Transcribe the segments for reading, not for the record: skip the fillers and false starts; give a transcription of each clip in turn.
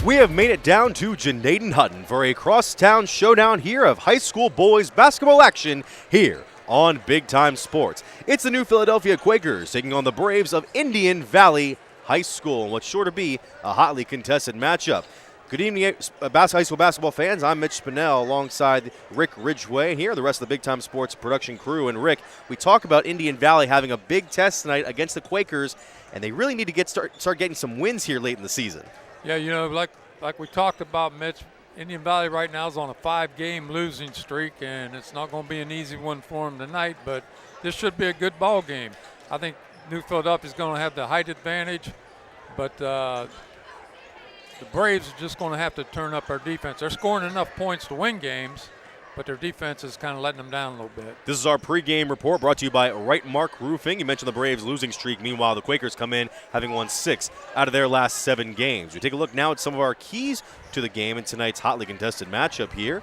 We have made it down to Janaden Hutton for a crosstown showdown here of high school boys basketball action here on Big Time Sports. It's the new Philadelphia Quakers taking on the Braves of Indian Valley High School in what's sure to be a hotly contested matchup. Good evening, high school basketball fans. I'm Mitch Spinell alongside Rick Ridgway and here the rest of the Big Time Sports production crew. And Rick, we talk about Indian Valley having a big test tonight against the Quakers, and they really need to start getting some wins here late in the season. Yeah, you know, like we talked about, Mitch, Indian Valley right now is on a 5-game losing streak, and it's not going to be an easy one for them tonight, but this should be a good ball game. I think New Philadelphia is going to have the height advantage, but the Braves are just going to have to turn up their defense. They're scoring enough points to win games, but their defense is kind of letting them down a little bit. This is our pregame report brought to you by Right Mark Roofing. You mentioned the Braves losing streak. Meanwhile, the Quakers come in having won 6 out of their last 7 games. We take a look now at some of our keys to the game in tonight's hotly contested matchup here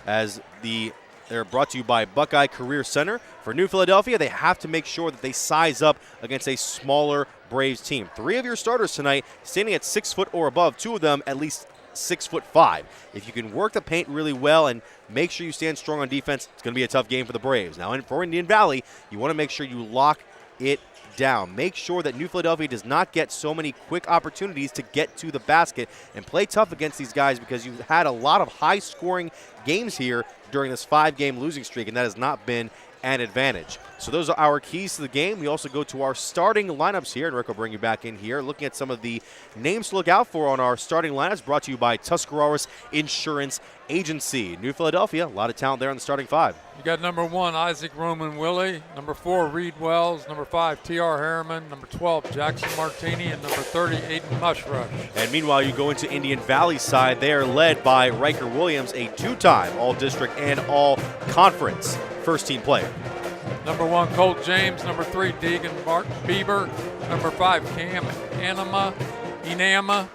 as they're brought to you by Buckeye Career Center. For New Philadelphia, they have to make sure that they size up against a smaller Braves team. 3 of your starters tonight standing at 6 foot or above, 2 of them at least 6'5". If you can work the paint really well and make sure you stand strong on defense, it's going to be a tough game for the Braves. Now, for Indian Valley, you want to make sure you lock it down. Make sure that New Philadelphia does not get so many quick opportunities to get to the basket and play tough against these guys because you've had a lot of high-scoring games here during this 5-game losing streak, and that has not been an advantage. So those are our keys to the game. We also go to our starting lineups here, and Rick will bring you back in here, looking at some of the names to look out for on our starting lineups, brought to you by Tuscarawas Insurance Agency. New Philadelphia, a lot of talent there on the starting 5. You got number 1, Isaac Roman Willie, number 4, Reed Wells, number 5, T.R. Harriman, number 12, Jackson Martini, and number 30, Aiden Mushrush. And meanwhile, you go into Indian Valley's side. They are led by Riker Williams, a 2-time All-District and All-Conference first-team player. Number 1, Colt James. Number 3, Deegan Bieber. Number 5, Cam Enama.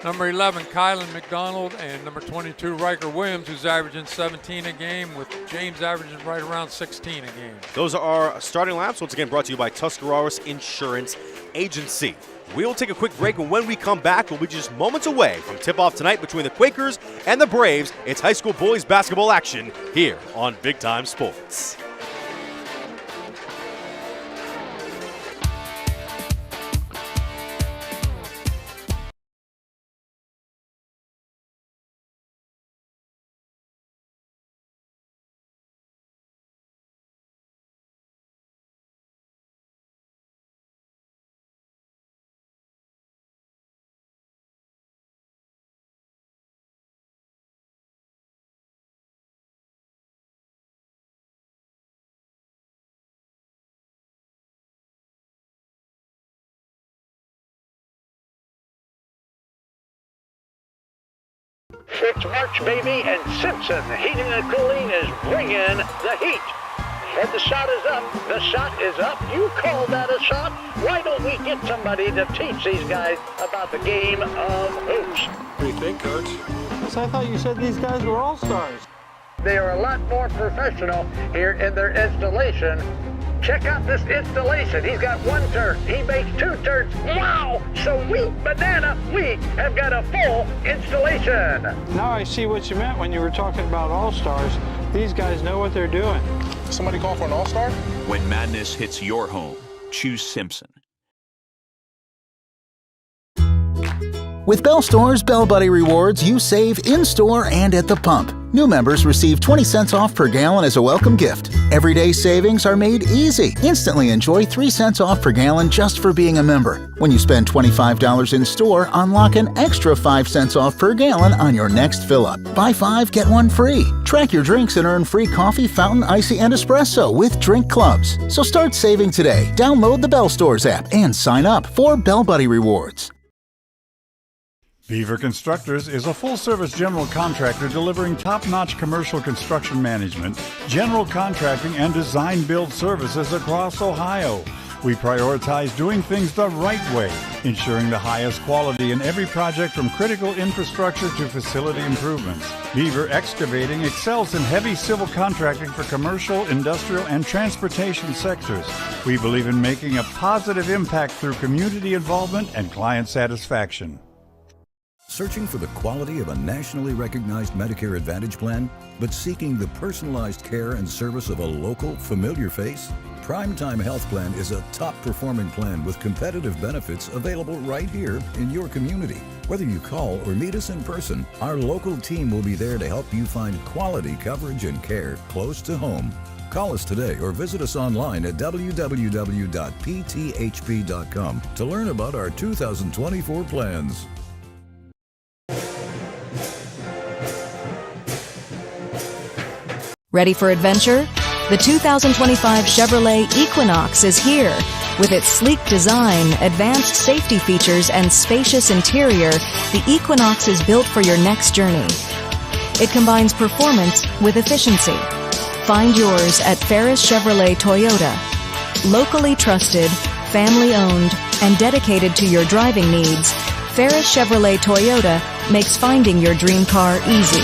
Number 11, Kylan McDonald. And number 22, Riker Williams, who's averaging 17 a game, with James averaging right around 16 a game. Those are our starting lineups, once again brought to you by Tuscarawas Insurance Agency. We'll take a quick break, and when we come back, we'll be just moments away from tip-off tonight between the Quakers and the Braves. It's high school boys basketball action here on Big Time Sports. It's March, baby, and Simpson Heating and Cooling is bringing the heat. And the shot is up. The shot is up. You call that a shot? Why don't we get somebody to teach these guys about the game of hoops? What do you think, Coach? I thought you said these guys were all-stars. They are a lot more professional here in their installation. Check out this installation. He's got 1 turn. He makes 2 turns. Wow! Sweet banana. We have got a full installation. Now I see what you meant when you were talking about all-stars. These guys know what they're doing. Somebody call for an all-star? When madness hits your home, choose Simpson. With Bell Store's Bell Buddy Rewards, you save in-store and at the pump. New members receive 20 cents off per gallon as a welcome gift. Everyday savings are made easy. Instantly enjoy 3 cents off per gallon just for being a member. When you spend $25 in store, unlock an extra 5 cents off per gallon on your next fill-up. Buy 5, get 1 free. Track your drinks and earn free coffee, fountain, icy, and espresso with drink clubs. So start saving today. Download the Bell Stores app and sign up for Bell Buddy Rewards. Beaver Constructors is a full-service general contractor delivering top-notch commercial construction management, general contracting, and design-build services across Ohio. We prioritize doing things the right way, ensuring the highest quality in every project from critical infrastructure to facility improvements. Beaver Excavating excels in heavy civil contracting for commercial, industrial, and transportation sectors. We believe in making a positive impact through community involvement and client satisfaction. Searching for the quality of a nationally recognized Medicare Advantage plan, but seeking the personalized care and service of a local, familiar face? Primetime Health Plan is a top-performing plan with competitive benefits available right here in your community. Whether you call or meet us in person, our local team will be there to help you find quality coverage and care close to home. Call us today or visit us online at www.pthp.com to learn about our 2024 plans. Ready for adventure? The 2025 Chevrolet Equinox is here. With its sleek design, advanced safety features, and spacious interior, the Equinox is built for your next journey. It combines performance with efficiency. Find yours at Ferris Chevrolet Toyota. Locally trusted, family-owned, and dedicated to your driving needs, Ferris Chevrolet Toyota makes finding your dream car easy.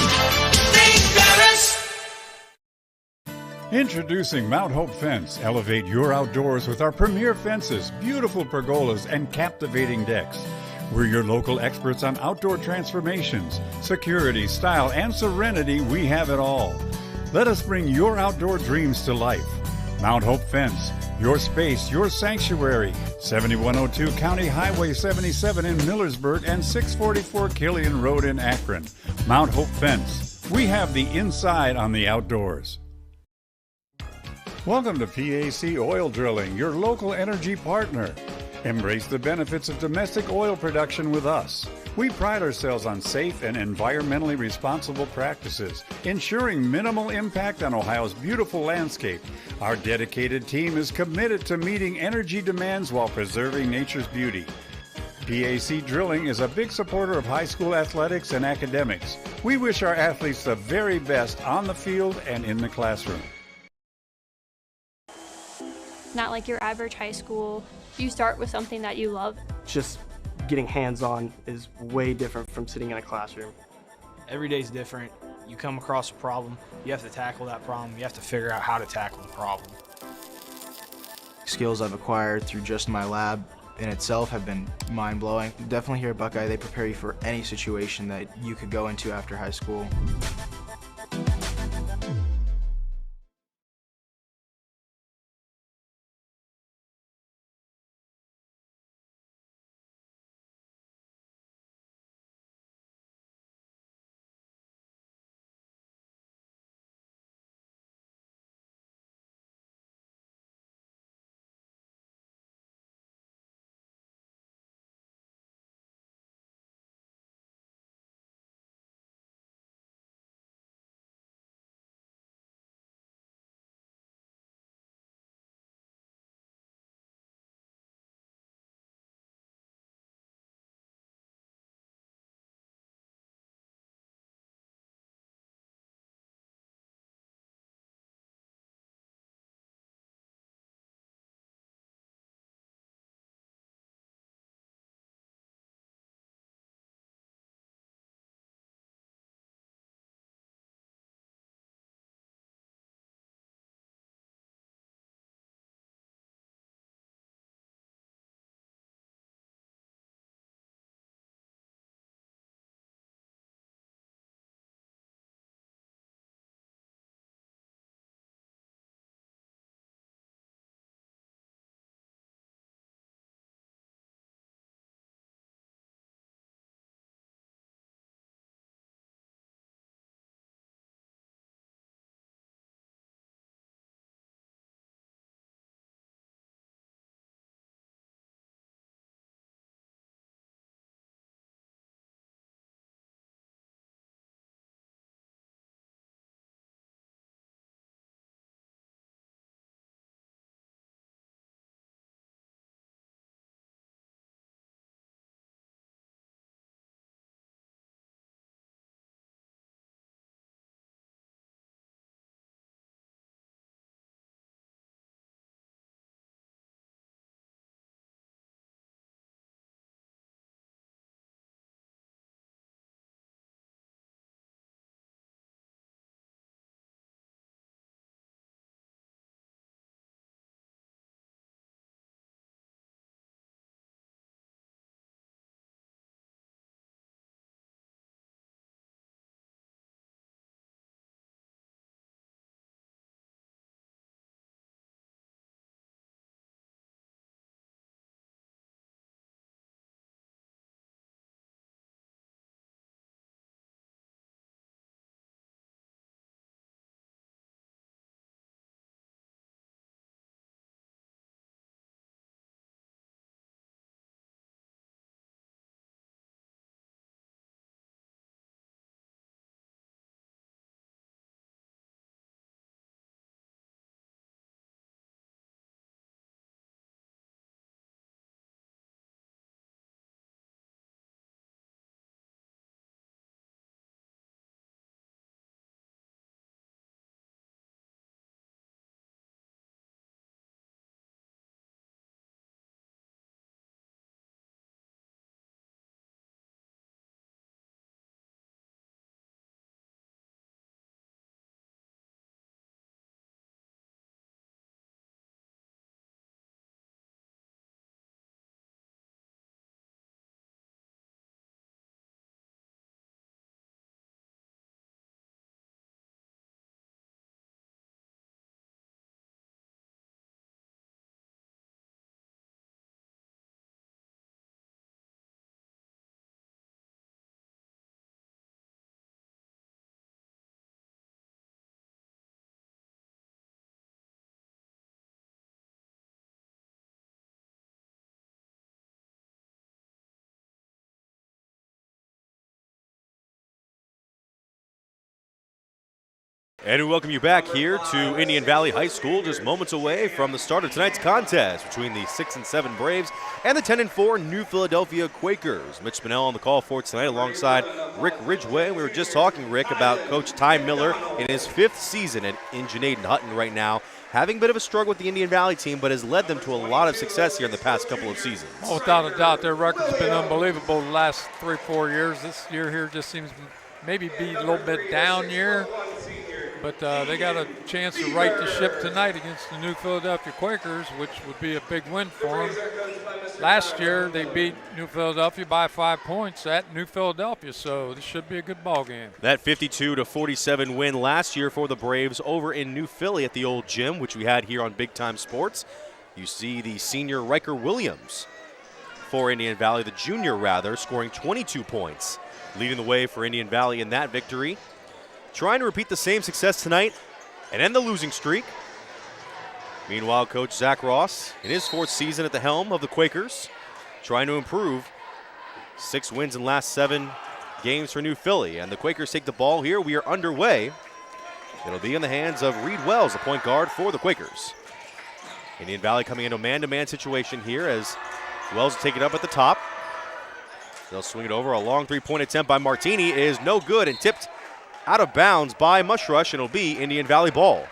Introducing Mount Hope Fence. Elevate your outdoors with our premier fences, beautiful pergolas, and captivating decks. We're your local experts on outdoor transformations, security, style, and serenity. We have it all. Let us bring your outdoor dreams to life. Mount Hope Fence. Your space, your sanctuary. 7102 County Highway 77 in Millersburg and 644 Killian Road in Akron. Mount Hope Fence. We have the inside on the outdoors. Welcome to PAC Oil Drilling, your local energy partner. Embrace the benefits of domestic oil production with us. We pride ourselves on safe and environmentally responsible practices, ensuring minimal impact on Ohio's beautiful landscape. Our dedicated team is committed to meeting energy demands while preserving nature's beauty. PAC Drilling is a big supporter of high school athletics and academics. We wish our athletes the very best on the field and in the classroom. Not like your average high school. You start with something that you love. Just getting hands-on is way different from sitting in a classroom. Every day's different. You come across a problem, you have to tackle that problem, you have to figure out how to tackle the problem. Skills I've acquired through just my lab in itself have been mind-blowing. Definitely here at Buckeye, they prepare you for any situation that you could go into after high school. And we welcome you back here to Indian Valley High School, just moments away from the start of tonight's contest between the 6-7 Braves and the 10-4 New Philadelphia Quakers. Mitch Spinell on the call for tonight alongside Rick Ridgway. We were just talking, Rick, about Coach Ty Miller in his 5th season in Janaden Hutton right now, having a bit of a struggle with the Indian Valley team, but has led them to a lot of success here in the past couple of seasons. Oh, without a doubt, their record's been unbelievable the last 3-4 years. This year here just seems maybe be a little bit down year. But they got a chance to right the ship tonight against the New Philadelphia Quakers, which would be a big win for them. Last year, they beat New Philadelphia by 5 points at New Philadelphia, so this should be a good ball game. That 52-47 win last year for the Braves over in New Philly at the old gym, which we had here on Big Time Sports. You see the senior Riker Williams for Indian Valley, the junior rather, scoring 22 points, leading the way for Indian Valley in that victory. Trying to repeat the same success tonight and end the losing streak. Meanwhile, Coach Zach Ross, in his 4th season at the helm of the Quakers, trying to improve. 6 wins in last 7 games for New Philly. And the Quakers take the ball here. We are underway. It'll be in the hands of Reed Wells, the point guard for the Quakers. Indian Valley coming into a man-to-man situation here as Wells will take it up at the top. They'll swing it over. A long 3-point attempt by Martini is no good and tipped out of bounds by Mushrush, and it'll be Indian Valley ball.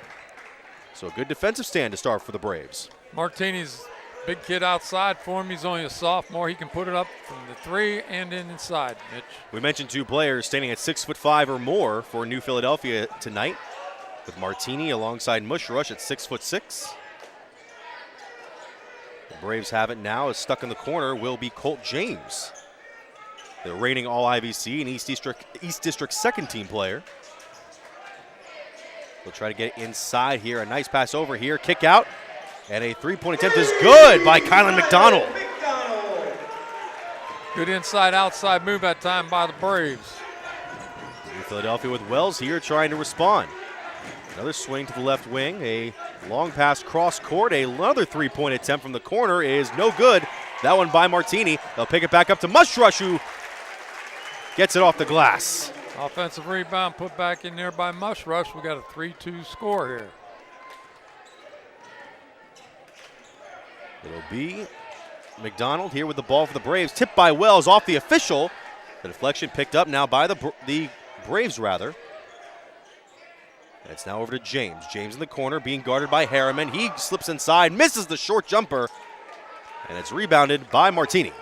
So a good defensive stand to start for the Braves. Martini's big kid outside for him. He's only a sophomore. He can put it up from the 3 and inside, Mitch. We mentioned 2 players standing at 6'5" or more for New Philadelphia tonight, with Martini alongside Mushrush at 6'6". The Braves have it now. Is stuck in the corner will be Colt James, the reigning All-IVC and East District second-team player. We'll try to get inside here. A nice pass over here. Kick out. And a 3-point attempt is good by Kylan McDonald. Good inside-outside move that time by the Braves. New Philadelphia with Wells here trying to respond. Another swing to the left wing. A long pass cross court. Another 3-point attempt from the corner is no good. That one by Martini. They'll pick it back up to Mushrush, who gets it off the glass. Offensive rebound put back in there by Mushrush. We got a 3-2 score here. It'll be McDonald here with the ball for the Braves. Tipped by Wells off the official. The deflection picked up now by the Braves, rather. And it's now over to James. James in the corner being guarded by Harriman. He slips inside, misses the short jumper, and it's rebounded by Martini.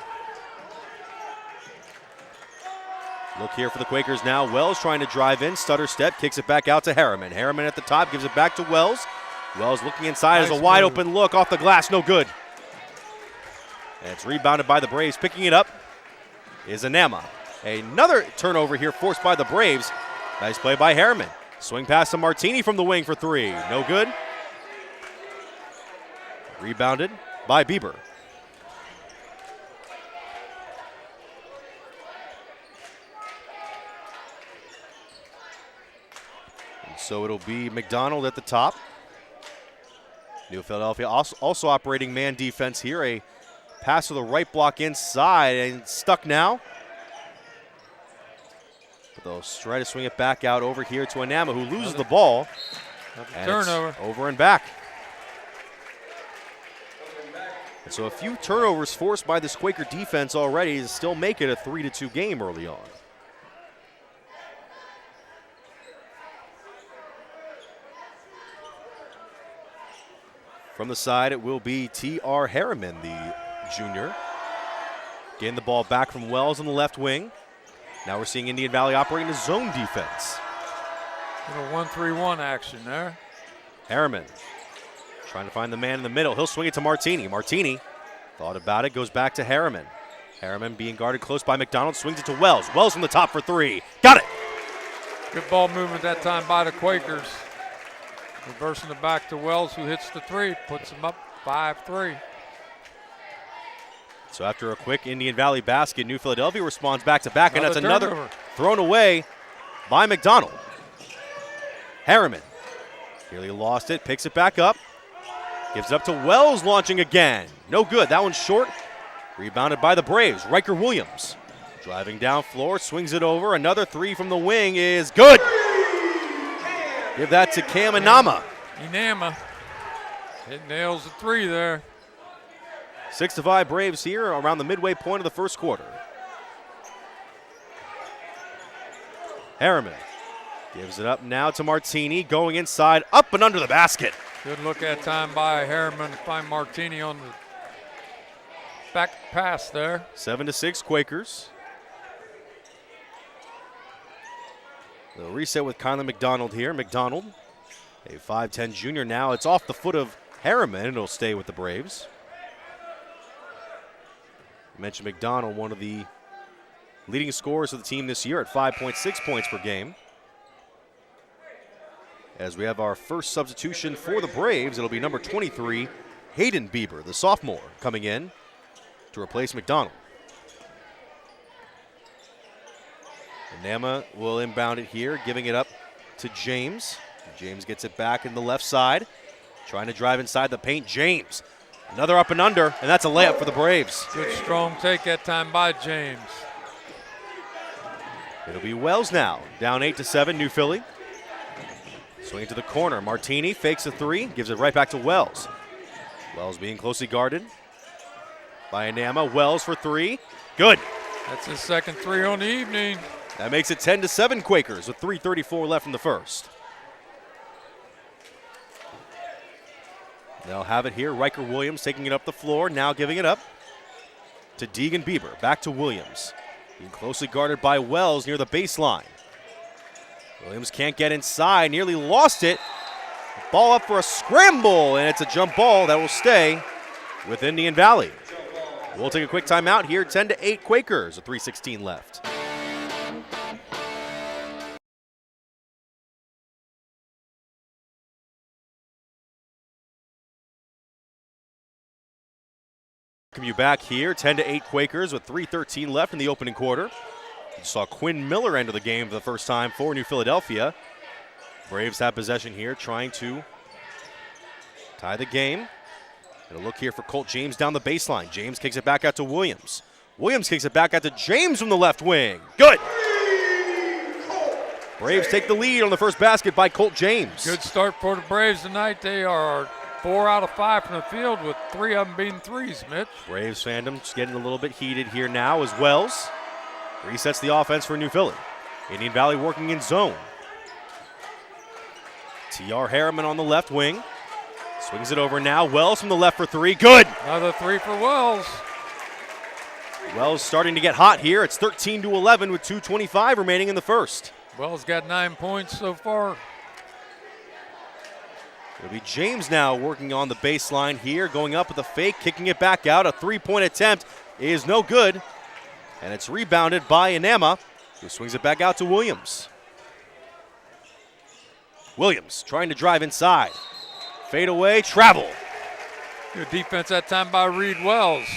Look here for the Quakers now. Wells trying to drive in, stutter step, kicks it back out to Harriman. Harriman at the top, gives it back to Wells. Wells looking inside as a wide open look off the glass, no good. And it's rebounded by the Braves. Picking it up is Anama. Another turnover here forced by the Braves. Nice play by Harriman. Swing pass to Martini from the wing for 3. No good. Rebounded by Bieber. So it'll be McDonald at the top. New Philadelphia also operating man defense here. A pass to the right block inside and stuck now. But they'll try to swing it back out over here to Anama, who loses the ball. And turnover. it's over and back. And so a few turnovers forced by this Quaker defense already to still make it a 3-2 game early on. From the side, it will be T.R. Harriman, the junior. Getting the ball back from Wells on the left wing. Now we're seeing Indian Valley operating a zone defense. Little 1-3-1 action there. Harriman trying to find the man in the middle. He'll swing it to Martini. Martini thought about it, goes back to Harriman. Harriman being guarded close by McDonald, swings it to Wells. Wells from the top for 3. Got it! Good ball movement that time by the Quakers. Reversing it back to Wells, who hits the 3, puts him up 5-3. So after a quick Indian Valley basket, New Philadelphia responds back-to-back, and that's turnover. another thrown away by McDonald. Harriman nearly lost it, picks it back up, gives it up to Wells, launching again. No good, that one's short. Rebounded by the Braves, Riker Williams. Driving down floor, swings it over, another 3 from the wing is good. Give that to Cam Inama. It nails the three there. 6-5 Braves here around the midway point of the first quarter. Harriman gives it up now to Martini, going inside, up and under the basket. Good look at time by Harriman to find Martini on the back pass there. 7-6 Quakers. The reset with Kylan McDonald here. McDonald, a 5'10 junior now. It's off the foot of Harriman, and it'll stay with the Braves. I mentioned McDonald, one of the leading scorers of the team this year at 5.6 points per game. As we have our first substitution for the Braves, it'll be number 23, Hayden Bieber, the sophomore, coming in to replace McDonald. Inama will inbound it here, giving it up to James. James gets it back in the left side, trying to drive inside the paint. James, another up and under, and that's a layup for the Braves. Good strong take that time by James. It'll be Wells now, down 8-7, New Philly. Swinging to the corner, Martini fakes a three, gives it right back to Wells. Wells being closely guarded by Inama. Wells for three, good. That's his second three on the evening. That makes it 10-7 Quakers with 3:34 left in the first. They'll have it here. Riker Williams taking it up the floor, now giving it up to Deegan Bieber. Back to Williams. Being closely guarded by Wells near the baseline. Williams can't get inside, nearly lost it. Ball up for a scramble, and it's a jump ball that will stay with Indian Valley. We'll take a quick timeout here. 10-8 Quakers with 3:16 left. Welcome you back here. 10-8 Quakers with 3:13 left in the opening quarter. You saw Quinn Miller enter the game for the first time for New Philadelphia. Braves have possession here, trying to tie the game. And a look here for Colt James down the baseline. James kicks it back out to Williams. Williams kicks it back out to James from the left wing. Good. Braves take the lead on the first basket by Colt James. Good start for the Braves tonight. They are 4 out of 5 from the field with 3 of them being threes, Mitch. Braves fandom just getting a little bit heated here now as Wells resets the offense for New Philly. Indian Valley working in zone. T.R. Harriman on the left wing. Swings it over now. Wells from the left for three. Good. Another three for Wells. Wells starting to get hot here. It's 13-11 with 2:25 remaining in the first. Wells got 9 points so far. It'll be James now working on the baseline here, going up with a fake, kicking it back out. A three-point attempt is no good. And it's rebounded by Inama, who swings it back out to Williams. Williams trying to drive inside. Fade away, travel. Good defense that time by Reed Wells.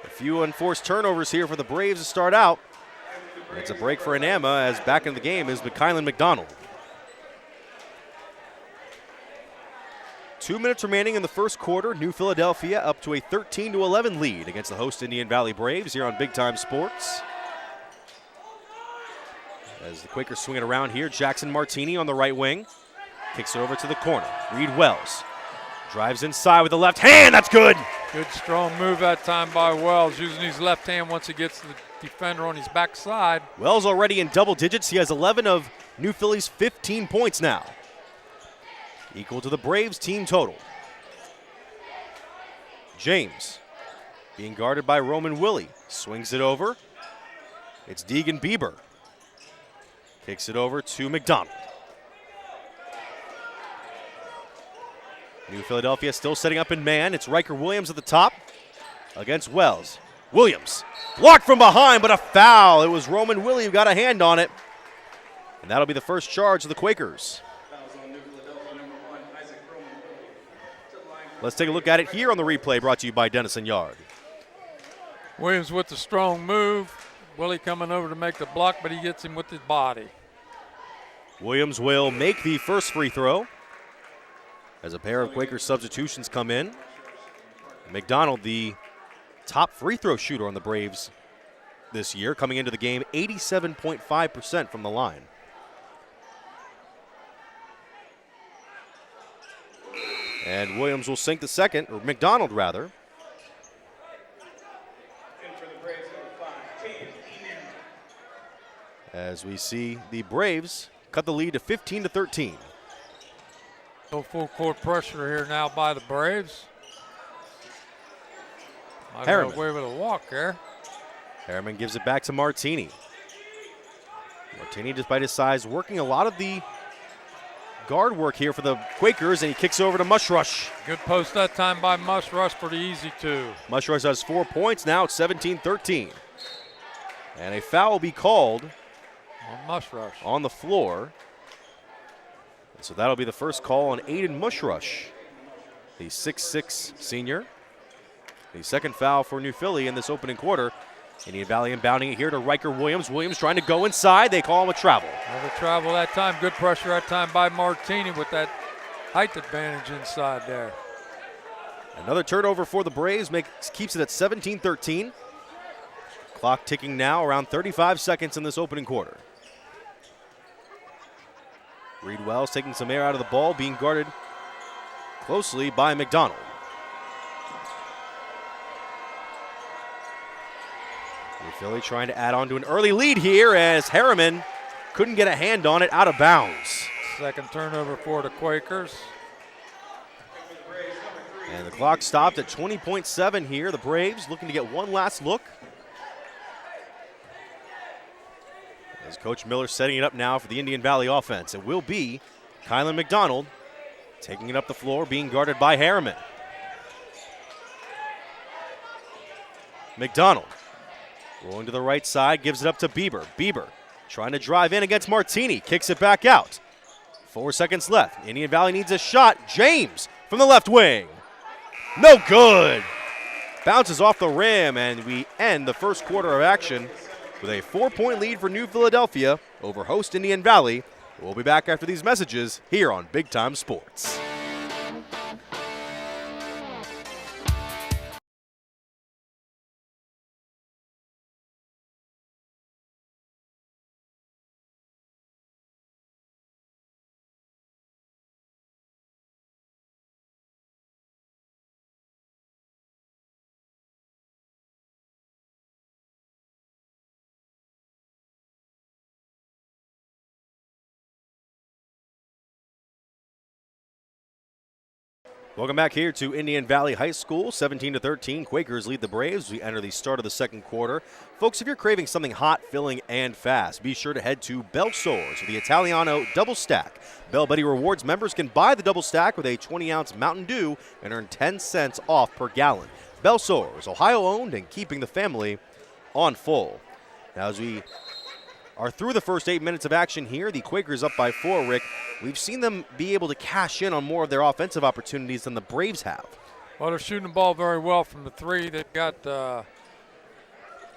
A few unforced turnovers here for the Braves to start out. And it's a break for Inama as back in the game is Kylan McDonald. 2 minutes remaining in the first quarter. New Philadelphia up to a 13-11 lead against the host Indian Valley Braves here on Big Time Sports. As the Quakers swing it around here, Jackson Martini on the right wing. Kicks it over to the corner. Reed Wells drives inside with the left hand. That's good. Good strong move that time by Wells, using his left hand once he gets the defender on his backside. Wells already in double digits. He has 11 of New Philly's 15 points now, equal to the Braves team total. James being guarded by Roman Willie. Swings it over. It's Deegan Bieber. Kicks it over to McDonald. New Philadelphia still setting up in man. It's Riker Williams at the top against Wells. Williams blocked from behind, but a foul. It was Roman Willie who got a hand on it. And that'll be the first charge of the Quakers. Let's take a look at it here on the replay, brought to you by Dennison Yard. Williams with the strong move. Willie coming over to make the block, but he gets him with his body. Williams will make the first free throw as a pair of Quaker substitutions come in. McDonald, the top free throw shooter on the Braves this year, coming into the game 87.5% from the line. And Williams will sink the second, or McDonald rather. As we see the Braves cut the lead to 15-13. No full court pressure here now by the Braves. Might Harriman. get away with a walk there. Harriman gives it back to Martini. Martini, despite his size, working a lot of the guard work here for the Quakers, and he kicks over to Mushrush. Good post that time by Mushrush for the easy two. Mushrush has 4 points. Now it's 17-13. And a foul will be called Mushrush on the floor. And so that'll be the first call on Aiden Mushrush, the 6'6 senior. The second foul for New Philly in this opening quarter. Indian Valley inbounding it here to Riker Williams. Williams trying to go inside. They call him a travel. Another travel that time. Good pressure that time by Martini with that height advantage inside there. Another turnover for the Braves keeps it at 17-13. Clock ticking now, around 35 seconds in this opening quarter. Reed Wells taking some air out of the ball, being guarded closely by McDonald. New Philly trying to add on to an early lead here as Harriman couldn't get a hand on it, out of bounds. Second turnover for the Quakers. And the clock stopped at 20.7 here. The Braves looking to get one last look. As Coach Miller setting it up now for the Indian Valley offense. It will be Kylan McDonald taking it up the floor, being guarded by Harriman. McDonald rolling to the right side, gives it up to Bieber. Bieber trying to drive in against Martini, kicks it back out. 4 seconds left. Indian Valley needs a shot. James from the left wing. No good. Bounces off the rim, and we end the first quarter of action with a 4-point lead for New Philadelphia over host Indian Valley. We'll be back after these messages here on Big Time Sports. Welcome back here to Indian Valley High School. 17-13, Quakers lead the Braves. We enter the start of the second quarter. Folks, if you're craving something hot, filling, and fast, be sure to head to Bell Soars for the Italiano Double Stack. Bell Buddy Rewards members can buy the Double Stack with a 20-ounce Mountain Dew and earn 10 cents off per gallon. Bell Soars, Ohio-owned and keeping the family on full. Now, as we are through the first 8 minutes of action here, the Quakers up by 4, Rick. We've seen them be able to cash in on more of their offensive opportunities than the Braves have. Well, they're shooting the ball very well from the three. They've got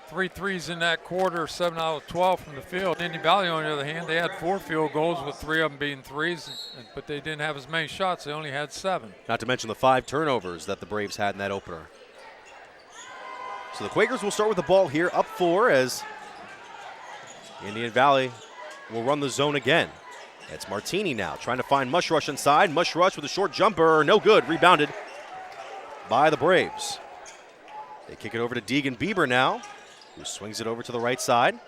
3 threes in that quarter, 7 out of 12 from the field. Indian Valley, on the other hand, they had 4 field goals with 3 of them being threes, but they didn't have as many shots. They only had 7. Not to mention the 5 turnovers that the Braves had in that opener. So the Quakers will start with the ball here, up 4, as Indian Valley will run the zone again. It's Martini now trying to find Mushrush inside. Mushrush with a short jumper, no good, rebounded by the Braves. They kick it over to Deegan Bieber now, who swings it over to the right side.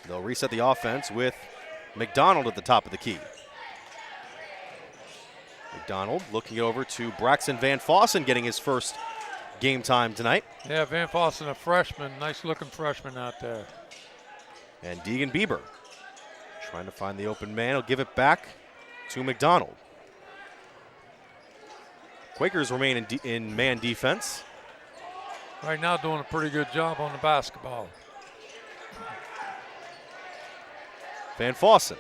They'll reset the offense with McDonald at the top of the key. McDonald looking over to Braxton Van Fossen, getting his first game time tonight. Yeah, Van Fossen, a freshman, nice looking freshman out there. And Deegan Bieber trying to find the open man. He'll give it back to McDonald. Quakers remain in man defense. Right now doing a pretty good job on the basketball. Van Fossen.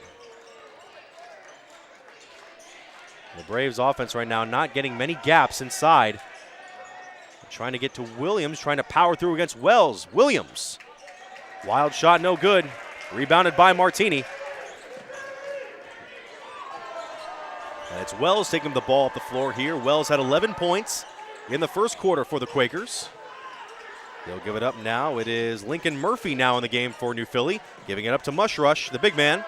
The Braves offense right now not getting many gaps inside. Trying to get to Williams, trying to power through against Wells. Williams. Wild shot, no good. Rebounded by Martini. And it's Wells taking the ball up the floor here. Wells had 11 points in the first quarter for the Quakers. They'll give it up now. It is Lincoln Murphy now in the game for New Philly. Giving it up to Mushrush, the big man.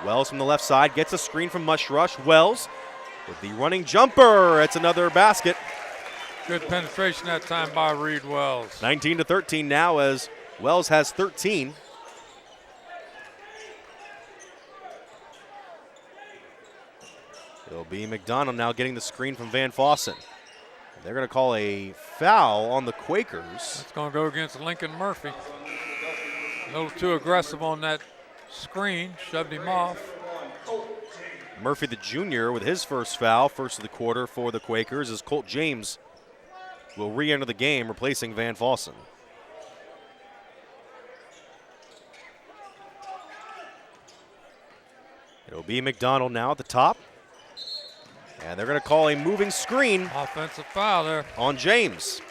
Wells from the left side gets a screen from Mush Rush. Wells with the running jumper. It's another basket. Good penetration that time by Reed Wells. 19-13 now as Wells has 13. It'll be McDonald now getting the screen from Van Fossen. They're going to call a foul on the Quakers. It's going to go against Lincoln Murphy. A little too aggressive on that screen, shoved him off. Murphy the junior with his first foul, first of the quarter for the Quakers, as Colt James will re-enter the game, replacing Van Fossen. It'll be McDonald now at the top. And they're going to call a moving screen. Offensive foul there. On James.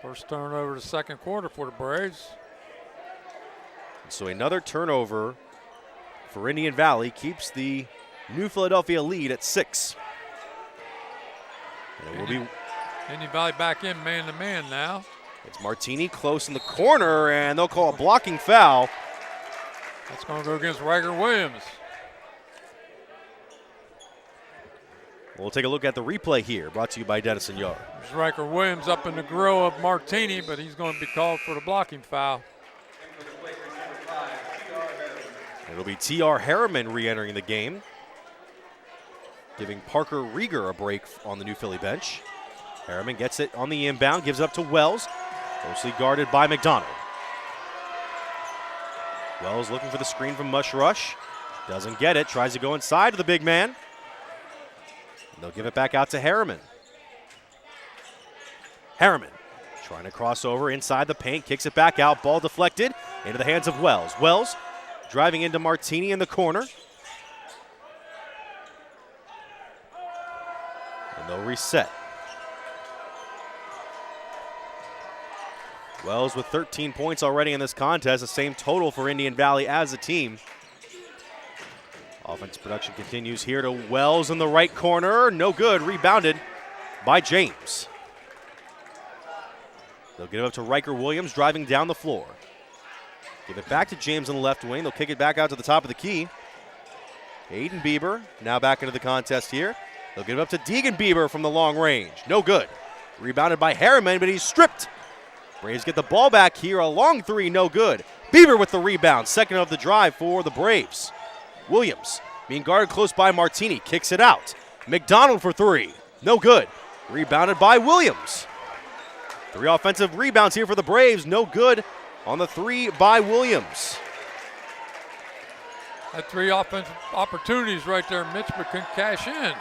First turnover of the second quarter for the Braves. So another turnover for Indian Valley keeps the New Philadelphia lead at 6. And it will be Indian Valley back in man-to-man now. It's Martini close in the corner, and they'll call a blocking foul. That's going to go against Riker Williams. We'll take a look at the replay here, brought to you by Dennison Yard. There's Riker Williams up in the grill of Martini, but he's going to be called for the blocking foul. It'll be T.R. Harriman re-entering the game, giving Parker Rieger a break on the New Philly bench. Harriman gets it on the inbound, gives it up to Wells, closely guarded by McDonald. Wells looking for the screen from Mush Rush. Doesn't get it, tries to go inside to the big man. And they'll give it back out to Harriman. Harriman trying to cross over inside the paint, kicks it back out, ball deflected into the hands of Wells. Wells driving into Martini in the corner. And they'll reset. Wells with 13 points already in this contest, the same total for Indian Valley as a team. Offense production continues here to Wells in the right corner. No good, rebounded by James. They'll get it up to Riker Williams driving down the floor. Give it back to James on the left wing. They'll kick it back out to the top of the key. Aiden Bieber now back into the contest here. They'll get it up to Deegan Bieber from the long range. No good. Rebounded by Harriman, but he's stripped. Braves get the ball back here. A long three, no good. Bieber with the rebound. Second of the drive for the Braves. Williams being guarded close by Martini. Kicks it out. McDonald for three. No good. Rebounded by Williams. 3 offensive rebounds here for the Braves. No good on the 3 by Williams. Had 3 offensive opportunities right there. Mitch, but couldn't cash in.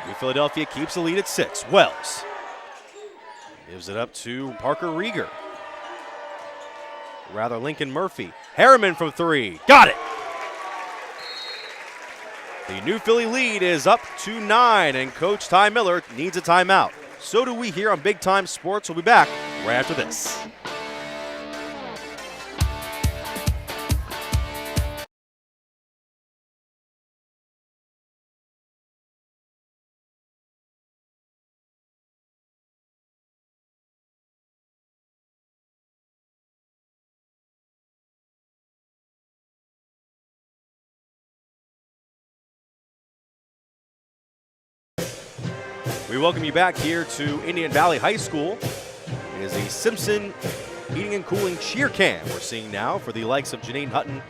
New Philadelphia keeps the lead at 6. Wells gives it up to Parker Rieger. Rather, Lincoln Murphy. Harriman from 3. Got it. The New Philly lead is up to 9, and Coach Ty Miller needs a timeout. So do we here on Big Time Sports. We'll be back right after this. We welcome you back here to Indian Valley High School. It is a Simpson Heating and Cooling cheer cam we're seeing now for the likes of Janine Hutton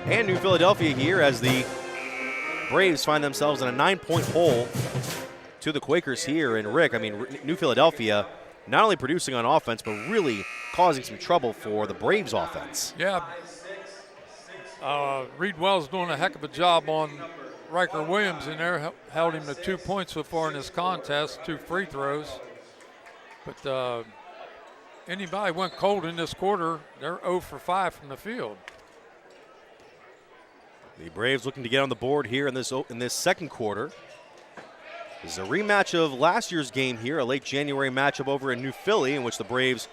and New Philadelphia here as the Braves find themselves in a 9-point hole to the Quakers here. And Rick, I mean, New Philadelphia not only producing on offense, but really causing some trouble for the Braves offense. Yeah. Reed Wells doing a heck of a job on Riker Williams in there, held him to 2 points so far in this contest, 2 free throws. But anybody went cold in this quarter. They're 0 for 5 from the field. The Braves looking to get on the board here in this second quarter. This is a rematch of last year's game here, a late January matchup over in New Philly, in which the Braves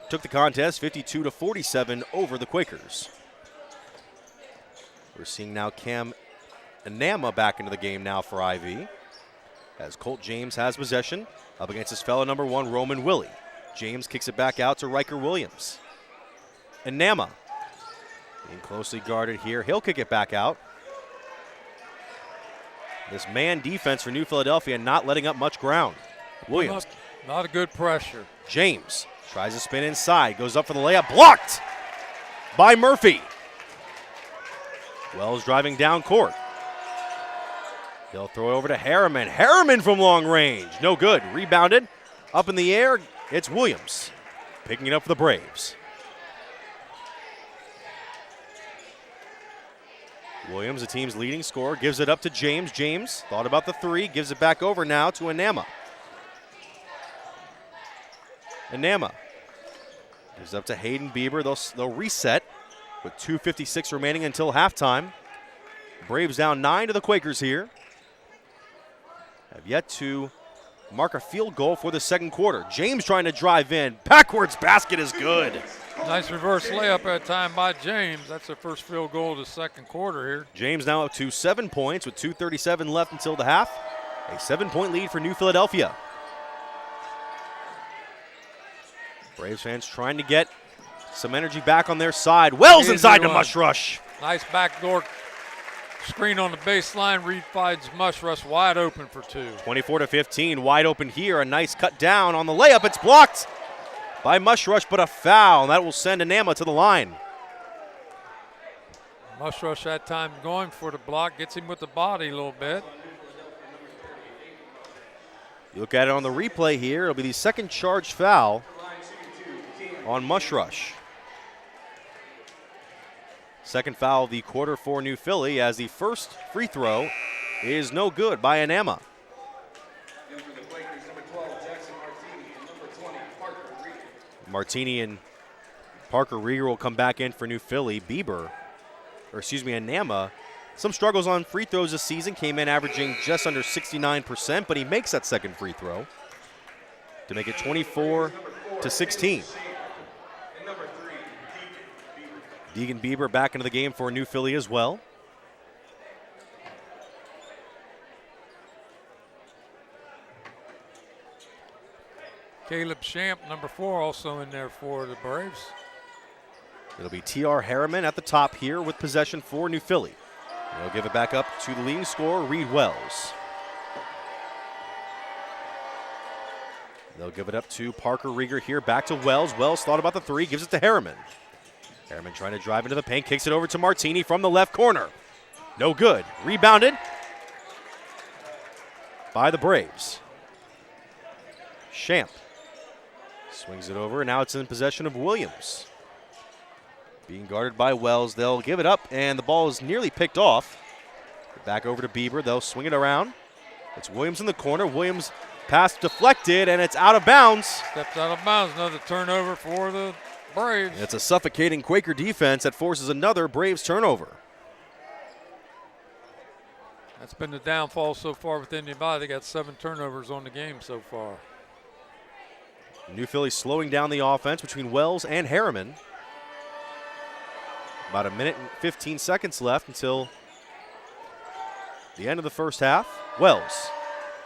took the contest 52-47 over the Quakers. We're seeing now Cam Anama back into the game now for IV, as Colt James has possession up against his fellow number 1, Roman Willie. James kicks it back out to Riker Williams. Anama Being closely guarded here. He'll kick it back out. This man defense for New Philadelphia not letting up much ground. Williams. Not a good pressure. James tries to spin inside. Goes up for the layup. Blocked by Murphy. Wells driving down court. He'll throw it over to Harriman. Harriman from long range. No good. Rebounded. Up in the air. It's Williams picking it up for the Braves. Williams, the team's leading scorer, gives it up to James. James thought about the three, gives it back over now to Anama. Anama gives up to Hayden Bieber. They'll reset with 2:56 remaining until halftime. Braves down 9 to the Quakers here. Have yet to mark a field goal for the second quarter. James trying to drive in. Backwards basket is good. Nice reverse layup at time by James. That's their first field goal of the second quarter here. James now up to 7 points with 2:37 left until the half. A 7-point lead for New Philadelphia. Braves fans trying to get some energy back on their side. Wells inside to Mush Rush. Nice backdoor screen on the baseline. Reed finds Mush Rush wide open for two. 24-15, wide open here. A nice cut down on the layup. It's blocked by Mush Rush, but a foul. And that will send Anama to the line. Mush Rush that time going for the block. Gets him with the body a little bit. You look at it on the replay here. It'll be the second charged foul on Mush Rush. Second foul of the quarter for New Philly, as the first free throw is no good by Anama. Martini and Parker Rieger will come back in for New Philly. Anama, some struggles on free throws this season, came in averaging just under 69%, but he makes that second free throw to make it 24-16. Deegan Bieber back into the game for New Philly as well. Caleb Champ, number 4, also in there for the Braves. It'll be T.R. Harriman at the top here with possession for New Philly. They'll give it back up to the leading scorer, Reed Wells. They'll give it up to Parker Rieger here, back to Wells. Wells thought about the three, gives it to Harriman. Harriman trying to drive into the paint, kicks it over to Martini from the left corner. No good. Rebounded by the Braves. Champ swings it over, and now it's in possession of Williams. Being guarded by Wells. They'll give it up, and the ball is nearly picked off. Back over to Bieber. They'll swing it around. It's Williams in the corner. Williams pass deflected, and it's out of bounds. Stepped out of bounds. Another turnover for the Braves. It's a suffocating Quaker defense that forces another Braves turnover. That's been the downfall so far with Indian Valley. They got 7 turnovers on the game so far. New Philly slowing down the offense between Wells and Harriman. About a minute and 15 seconds left until the end of the first half. Wells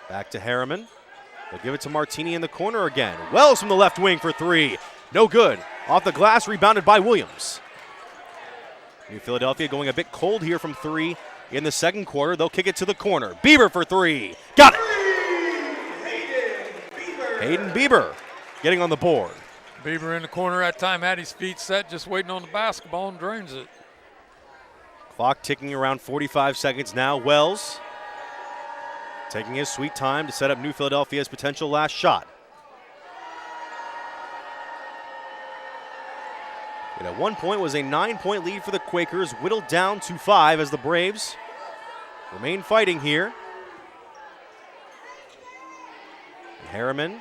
back to Harriman. They'll give it to Martini in the corner again. Wells from the left wing for three. No good. Off the glass, rebounded by Williams. New Philadelphia going a bit cold here from three in the second quarter. They'll kick it to the corner. Bieber for three. Got it. Hayden Bieber getting on the board. Bieber in the corner at time, had his feet set, just waiting on the basketball and drains it. Clock ticking around 45 seconds now. Wells taking his sweet time to set up New Philadelphia's potential last shot. It at one point was a 9-point lead for the Quakers, whittled down to 5 as the Braves remain fighting here. And Harriman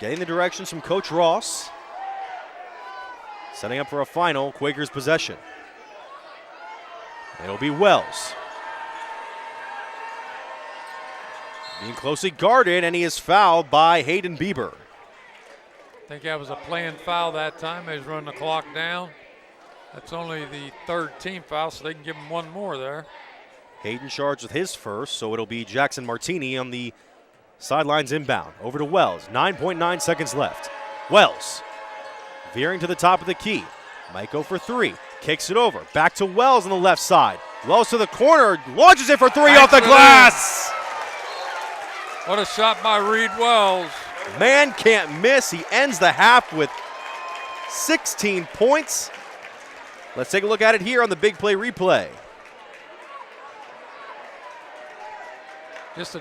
getting the directions from Coach Ross. Setting up for a final Quakers possession. It'll be Wells. Being closely guarded, and he is fouled by Hayden Bieber. I think that was a planned foul that time. He's running the clock down. That's only the third team foul, so they can give him one more there. Hayden charged with his first, so it'll be Jackson Martini on the sidelines inbound. Over to Wells. 9.9 seconds left. Wells veering to the top of the key. Might go for three. Kicks it over. Back to Wells on the left side. Wells to the corner. Launches it for three off the glass. What a shot by Reed Wells. Man can't miss. He ends the half with 16 points. Let's take a look at it here on the big play replay. Just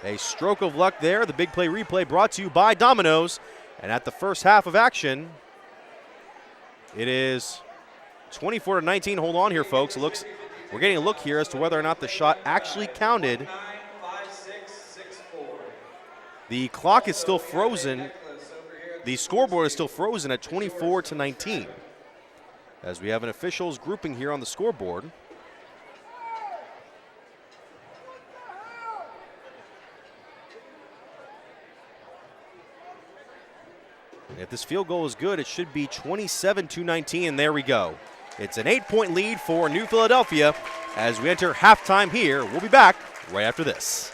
a stroke of luck there. The big play replay brought to you by Domino's. And at the first half of action, it is 24-19. Hold on here, folks. We're getting a look here as to whether or not the shot actually counted. The clock is still frozen. The scoreboard is still frozen at 24-19. As we have an officials grouping here on the scoreboard. If this field goal is good, it should be 27-19, and there we go. It's an 8-point lead for New Philadelphia as we enter halftime here. We'll be back right after this.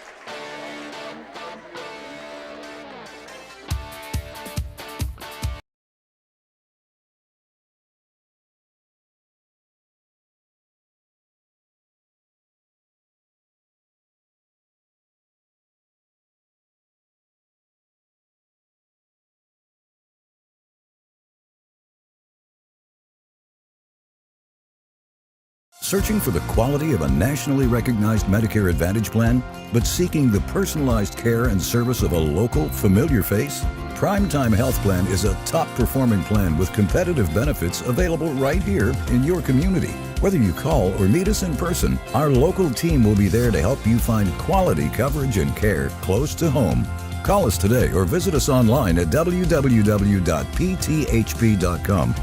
Searching for the quality of a nationally recognized Medicare Advantage plan, but seeking the personalized care and service of a local, familiar face? Primetime Health Plan is a top-performing plan with competitive benefits available right here in your community. Whether you call or meet us in person, our local team will be there to help you find quality coverage and care close to home. Call us today or visit us online at www.pthp.com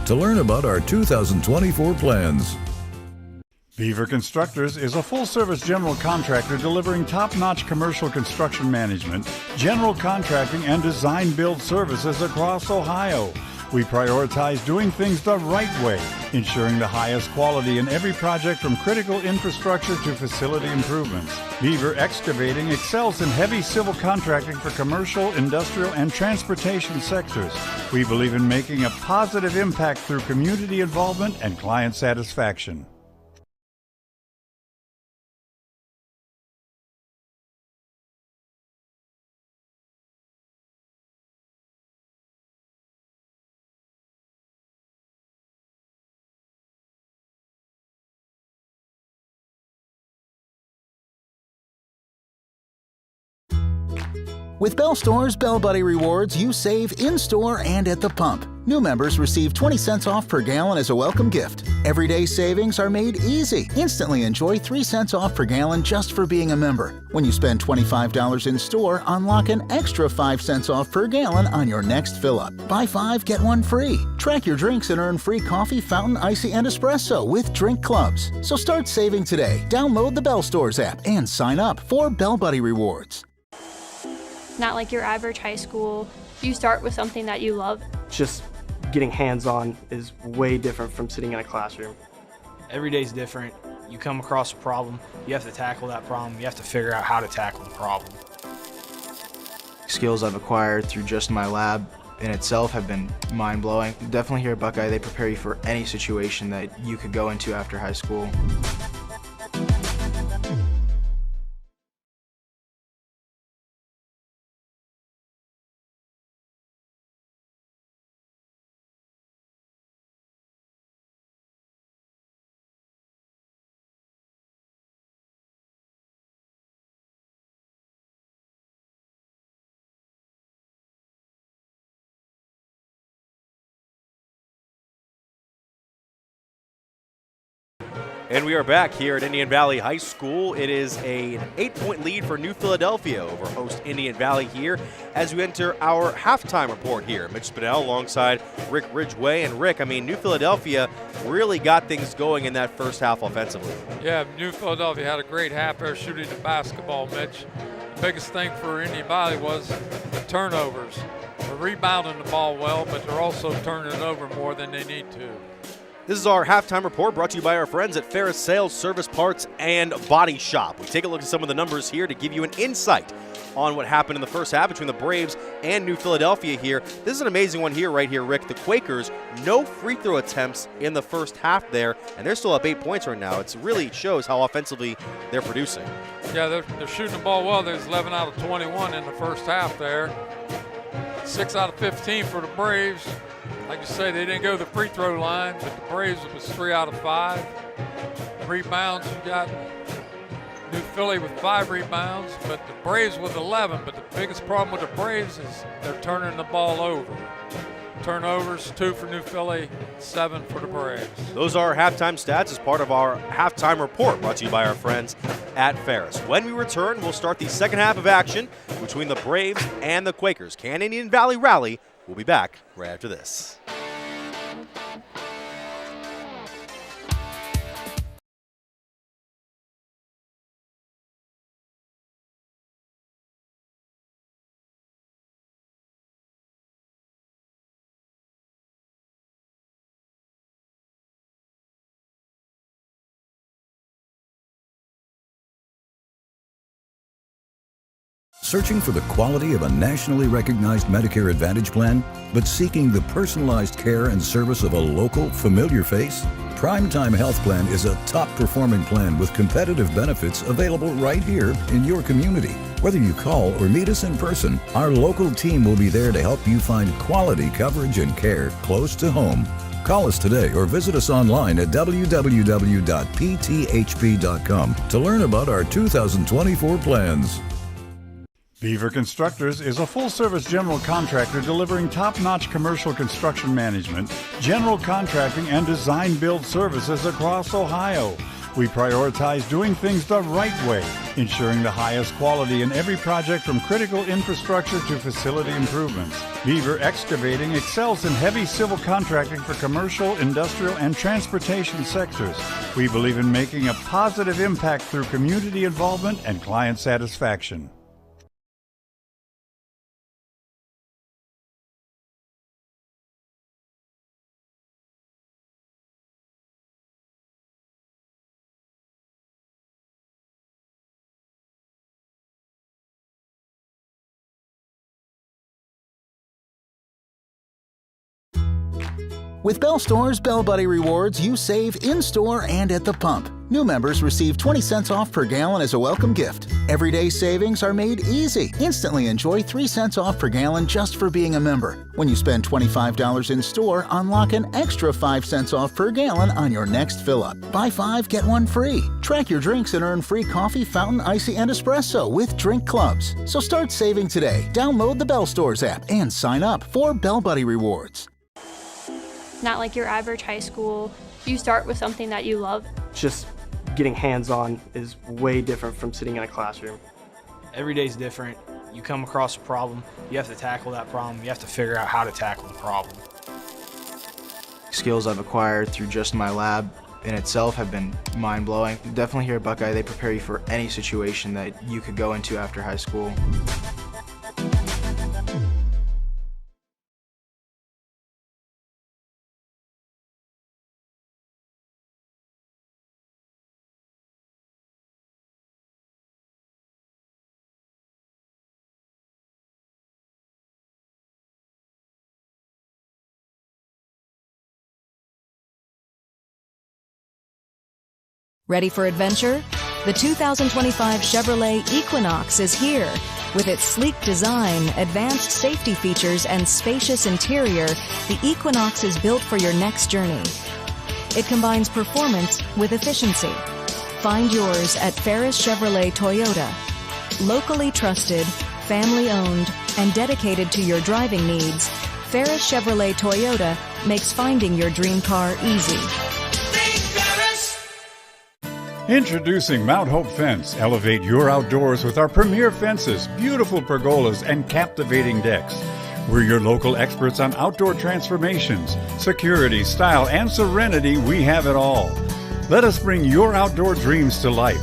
to learn about our 2024 plans. Beaver Constructors is a full-service general contractor delivering top-notch commercial construction management, general contracting, and design-build services across Ohio. We prioritize doing things the right way, ensuring the highest quality in every project from critical infrastructure to facility improvements. Beaver Excavating excels in heavy civil contracting for commercial, industrial, and transportation sectors. We believe in making a positive impact through community involvement and client satisfaction. With Bell Store's Bell Buddy Rewards, you save in-store and at the pump. New members receive 20 cents off per gallon as a welcome gift. Everyday savings are made easy. Instantly enjoy 3 cents off per gallon just for being a member. When you spend $25 in store, unlock an extra 5 cents off per gallon on your next fill-up. Buy 5, get 1 free. Track your drinks and earn free coffee, fountain, icy, and espresso with drink clubs. So start saving today. Download the Bell Stores app and sign up for Bell Buddy Rewards. Not like your average high school. You start with something that you love. Just getting hands-on is way different from sitting in a classroom. Every day's different. You come across a problem, you have to tackle that problem, you have to figure out how to tackle the problem. Skills I've acquired through just my lab in itself have been mind-blowing. Definitely here at Buckeye, they prepare you for any situation that you could go into after high school. And we are back here at Indian Valley High School. It is an 8-point lead for New Philadelphia over host Indian Valley here as we enter our halftime report here. Mitch Spinell alongside Rick Ridgway. And Rick, I mean, New Philadelphia really got things going in that first half offensively. Yeah, New Philadelphia had a great half there shooting the basketball, Mitch. The biggest thing for Indian Valley was the turnovers. They're rebounding the ball well, but they're also turning it over more than they need to. This is our halftime report brought to you by our friends at Ferris Sales, Service Parts, and Body Shop. We take a look at some of the numbers here to give you an insight on what happened in the first half between the Braves and New Philadelphia here. This is an amazing one here, right here, Rick. The Quakers, no free throw attempts in the first half there, and they're still up 8 points right now. It really shows how offensively they're producing. Yeah, they're shooting the ball well. There's 11 out of 21 in the first half there. 6 out of 15 for the Braves. Like you say, they didn't go to the free throw line, but the Braves was 3 out of 5. Rebounds, you got New Philly with 5 rebounds, but the Braves with 11. But the biggest problem with the Braves is they're turning the ball over. Turnovers, 2 for New Philly, 7 for the Braves. Those are our halftime stats as part of our halftime report brought to you by our friends at Ferris. When we return, we'll start the second half of action between the Braves and the Quakers. Can Indian Valley rally? We'll be back right after this. Searching for the quality of a nationally recognized Medicare Advantage plan, but seeking the personalized care and service of a local, familiar face? Primetime Health Plan is a top-performing plan with competitive benefits available right here in your community. Whether you call or meet us in person, our local team will be there to help you find quality coverage and care close to home. Call us today or visit us online at www.pthp.com to learn about our 2024 plans. Beaver Constructors is a full-service general contractor delivering top-notch commercial construction management, general contracting, and design-build services across Ohio. We prioritize doing things the right way, ensuring the highest quality in every project from critical infrastructure to facility improvements. Beaver Excavating excels in heavy civil contracting for commercial, industrial, and transportation sectors. We believe in making a positive impact through community involvement and client satisfaction. With Bell Store's Bell Buddy Rewards, you save in-store and at the pump. New members receive 20 cents off per gallon as a welcome gift. Everyday savings are made easy. Instantly enjoy 3 cents off per gallon just for being a member. When you spend $25 in store, unlock an extra 5 cents off per gallon on your next fill-up. Buy 5, get 1 free. Track your drinks and earn free coffee, fountain, icy, and espresso with drink clubs. So start saving today. Download the Bell Stores app and sign up for Bell Buddy Rewards. Not like your average high school. You start with something that you love. Just getting hands-on is way different from sitting in a classroom. Every day's different. You come across a problem, you have to tackle that problem, you have to figure out how to tackle the problem. Skills I've acquired through just my lab in itself have been mind-blowing. Definitely here at Buckeye, they prepare you for any situation that you could go into after high school. Ready for adventure? The 2025 Chevrolet Equinox is here. With its sleek design, advanced safety features, and spacious interior, the Equinox is built for your next journey. It combines performance with efficiency. Find yours at Ferris Chevrolet Toyota. Locally trusted, family-owned, and dedicated to your driving needs, Ferris Chevrolet Toyota makes finding your dream car easy. Introducing Mount Hope Fence. Elevate your outdoors with our premier fences, beautiful pergolas, and captivating decks. We're your local experts on outdoor transformations, security, style, and serenity. We have it all. Let us bring your outdoor dreams to life.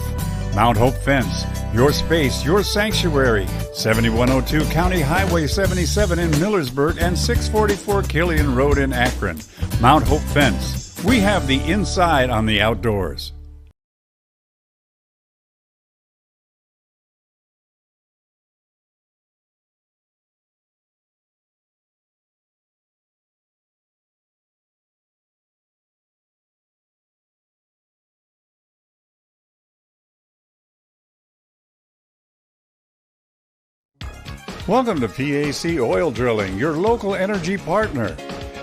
Mount Hope Fence, your space, your sanctuary. 7102 County Highway 77 in Millersburg and 644 Killian Road in Akron. Mount Hope Fence. We have the inside on the outdoors. Welcome to PAC Oil Drilling, your local energy partner.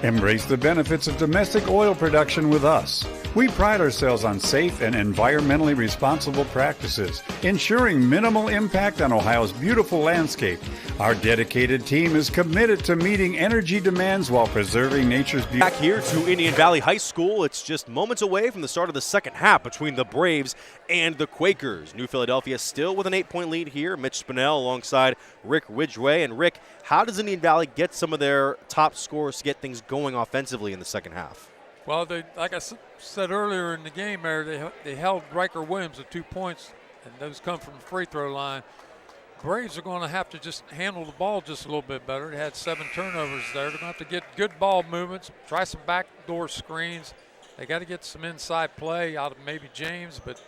Embrace the benefits of domestic oil production with us. We pride ourselves on safe and environmentally responsible practices, ensuring minimal impact on Ohio's beautiful landscape. Our dedicated team is committed to meeting energy demands while preserving nature's beauty. Back here to Indian Valley High School. It's just moments away from the start of the second half between the Braves and the Quakers. New Philadelphia still with an 8-point lead here. Mitch Spinell alongside Rick Ridgway. And Rick, how does Indian Valley get some of their top scorers to get things going offensively in the second half? Well, like I said earlier in the game there, they held Riker Williams to 2 points, and those come from the free throw line. Braves are going to have to just handle the ball just a little bit better. They had 7 turnovers there. They're going to have to get good ball movements, try some backdoor screens. They got to get some inside play out of maybe James, but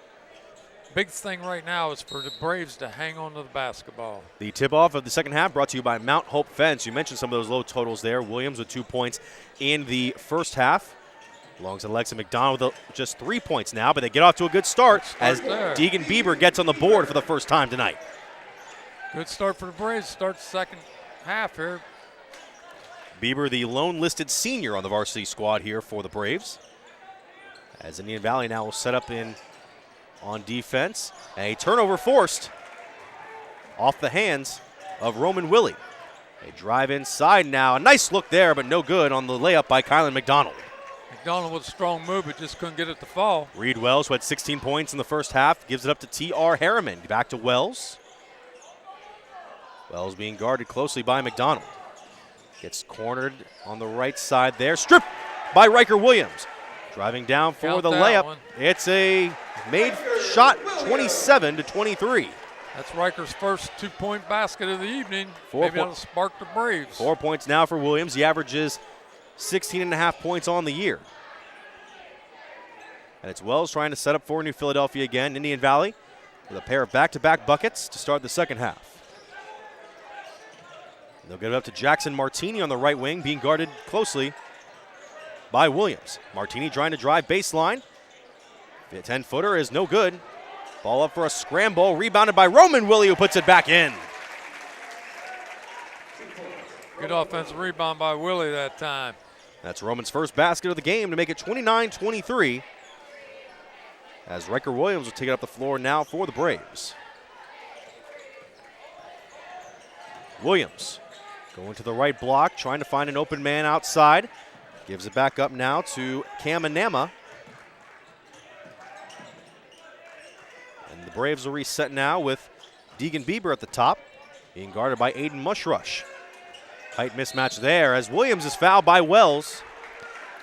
big thing right now is for the Braves to hang on to the basketball. The tip-off of the second half brought to you by Mount Hope Fence. You mentioned some of those low totals there. Williams with 2 points in the first half. Alongside Alexa McDonald with just 3 points now, but they get off to a good start as Deegan Bieber gets on the board for the first time tonight. Good start for the Braves. Start the second half here. Bieber, the lone listed senior on the varsity squad here for the Braves. As Indian Valley now will set up on defense. A turnover forced off the hands of Roman Willie. They drive inside now. A nice look there, but no good on the layup by Kylan McDonald. McDonald with a strong move, but just couldn't get it to fall. Reed Wells, who had 16 points in the first half, gives it up to T.R. Harriman. Back to Wells. Wells being guarded closely by McDonald. Gets cornered on the right side there. Stripped by Riker Williams. Driving down for the layup. One. It's a made shot, 27-23. That's Riker's first 2-point basket of the evening. 4 Maybe that'll spark the Braves. 4 points now for Williams. He averages 16.5 points on the year. And it's Wells trying to set up for New Philadelphia again. Indian Valley with a pair of back-to-back buckets to start the second half. They'll get it up to Jackson Martini on the right wing, being guarded closely by Williams. Martini trying to drive baseline. The 10-footer is no good. Ball up for a scramble, rebounded by Roman Willie, who puts it back in. Good offensive rebound by Willie that time. That's Roman's first basket of the game to make it 29-23. As Riker Williams will take it up the floor now for the Braves. Williams going to the right block, trying to find an open man outside. Gives it back up now to Cam Anama. And the Braves will reset now with Deegan Bieber at the top, being guarded by Aiden Mushrush. Height mismatch there as Williams is fouled by Wells.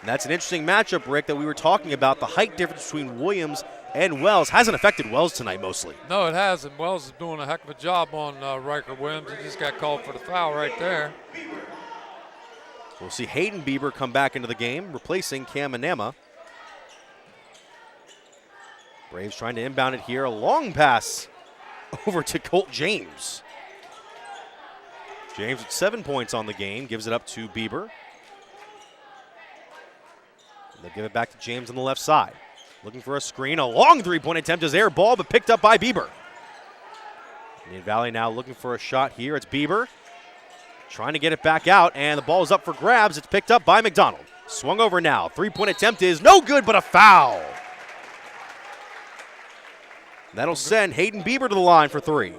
And that's an interesting matchup, Rick, that we were talking about. The height difference between Williams and Wells hasn't affected Wells tonight mostly. No, it hasn't. Wells is doing a heck of a job on Riker Williams. He just got called for the foul right there. We'll see Hayden Bieber come back into the game, replacing Cam Anama. Braves trying to inbound it here. A long pass over to Colt James. James with 7 points on the game, gives it up to Bieber. They'll give it back to James on the left side. Looking for a screen. A long three-point attempt is air ball, but picked up by Bieber. Indian Valley now looking for a shot here. It's Bieber trying to get it back out, and the ball is up for grabs. It's picked up by McDonald. Swung over now. Three-point attempt is no good, but a foul. That'll send Hayden Bieber to the line for three.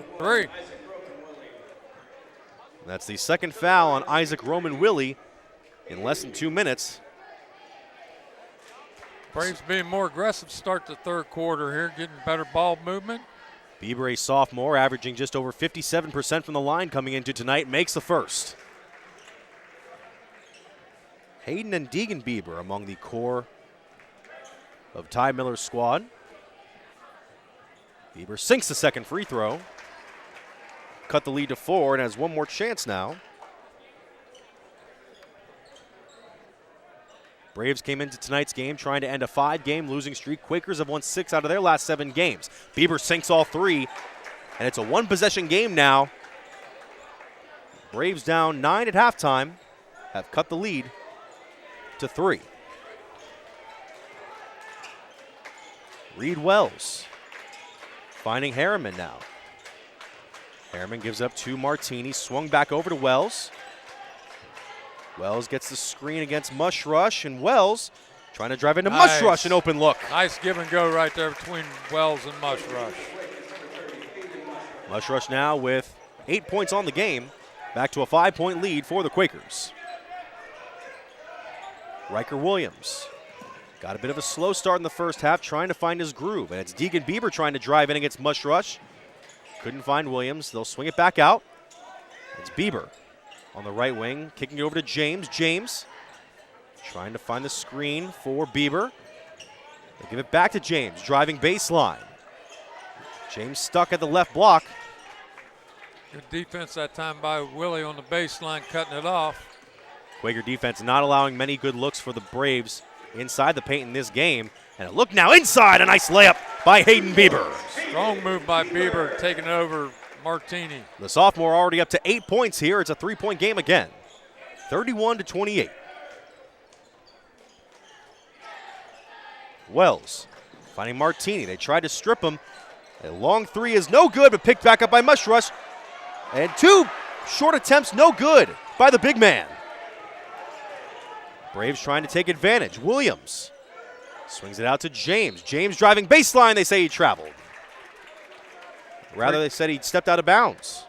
That's the second foul on Isaac Roman Willie in less than 2 minutes. Braves being more aggressive start the third quarter here, getting better ball movement. Bieber, a sophomore, averaging just over 57% from the line coming into tonight, makes the first. Hayden and Deegan Bieber among the core of Ty Miller's squad. Bieber sinks the second free throw. Cut the lead to 4 and has one more chance now. Braves came into tonight's game trying to end a 5-game losing streak. Quakers have won 6 out of their last 7 games. Bieber sinks all 3, and it's a one-possession game now. Braves down 9 at halftime, have cut the lead to 3. Reed Wells finding Harriman now. Harriman gives up to Martini, swung back over to Wells. Wells gets the screen against Mush Rush, and Wells trying to drive into Mush Rush, an open look. Nice give and go right there between Wells and Mush Rush. Mush Rush now with 8 points on the game, back to a 5-point lead for the Quakers. Riker Williams got a bit of a slow start in the first half, trying to find his groove, and it's Deacon Bieber trying to drive in against Mush Rush. Couldn't find Williams. They'll swing it back out. It's Bieber on the right wing, kicking it over to James. James trying to find the screen for Bieber. They give it back to James, driving baseline. James stuck at the left block. Good defense that time by Willie on the baseline, cutting it off. Quaker defense not allowing many good looks for the Braves inside the paint in this game. And a look now inside, a nice layup by Hayden Bieber. Strong move by Bieber, taking it over Martini. The sophomore already up to 8 points here. It's a 3-point game again, 31-28. Wells finding Martini. They tried to strip him. A long three is no good, but picked back up by Mush Rush. And 2 short attempts, no good by the big man. Braves trying to take advantage. Williams swings it out to James. James driving baseline. They say he traveled. Rather, they said he stepped out of bounds.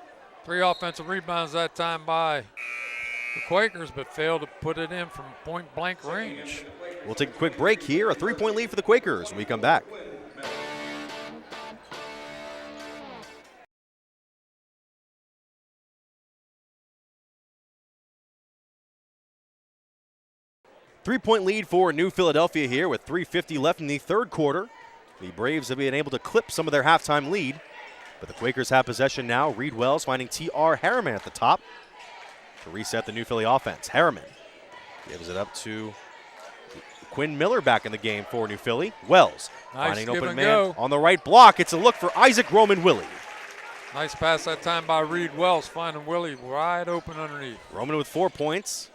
3 offensive rebounds that time by the Quakers, but failed to put it in from point-blank range. We'll take a quick break here. A 3-point lead for the Quakers when we come back. Three-point lead for New Philadelphia here with 3:50 left in the third quarter. The Braves have been able to clip some of their halftime lead, but the Quakers have possession now. Reed Wells finding T.R. Harriman at the top to reset the New Philly offense. Harriman gives it up to Quinn Miller back in the game for New Philly. Wells finding an open man on the right block. It's a look for Isaac Roman Willie. Nice pass that time by Reed Wells, finding Willie wide open underneath. Roman with 4 points.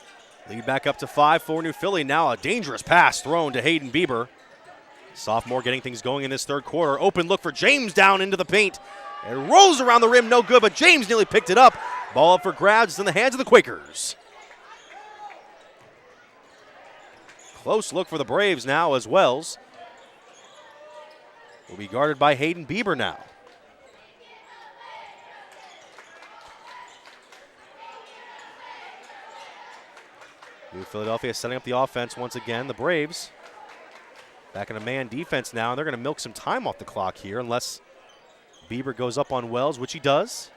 Lead back up to 5 for New Philly. Now a dangerous pass thrown to Hayden Bieber. Sophomore getting things going in this third quarter. Open look for James down into the paint. It rolls around the rim, no good, but James nearly picked it up. Ball up for grabs. It's in the hands of the Quakers. Close look for the Braves now as Wells will be guarded by Hayden Bieber now. New Philadelphia setting up the offense once again. The Braves back in a man defense now, and they're going to milk some time off the clock here unless Bieber goes up on Wells, which he does.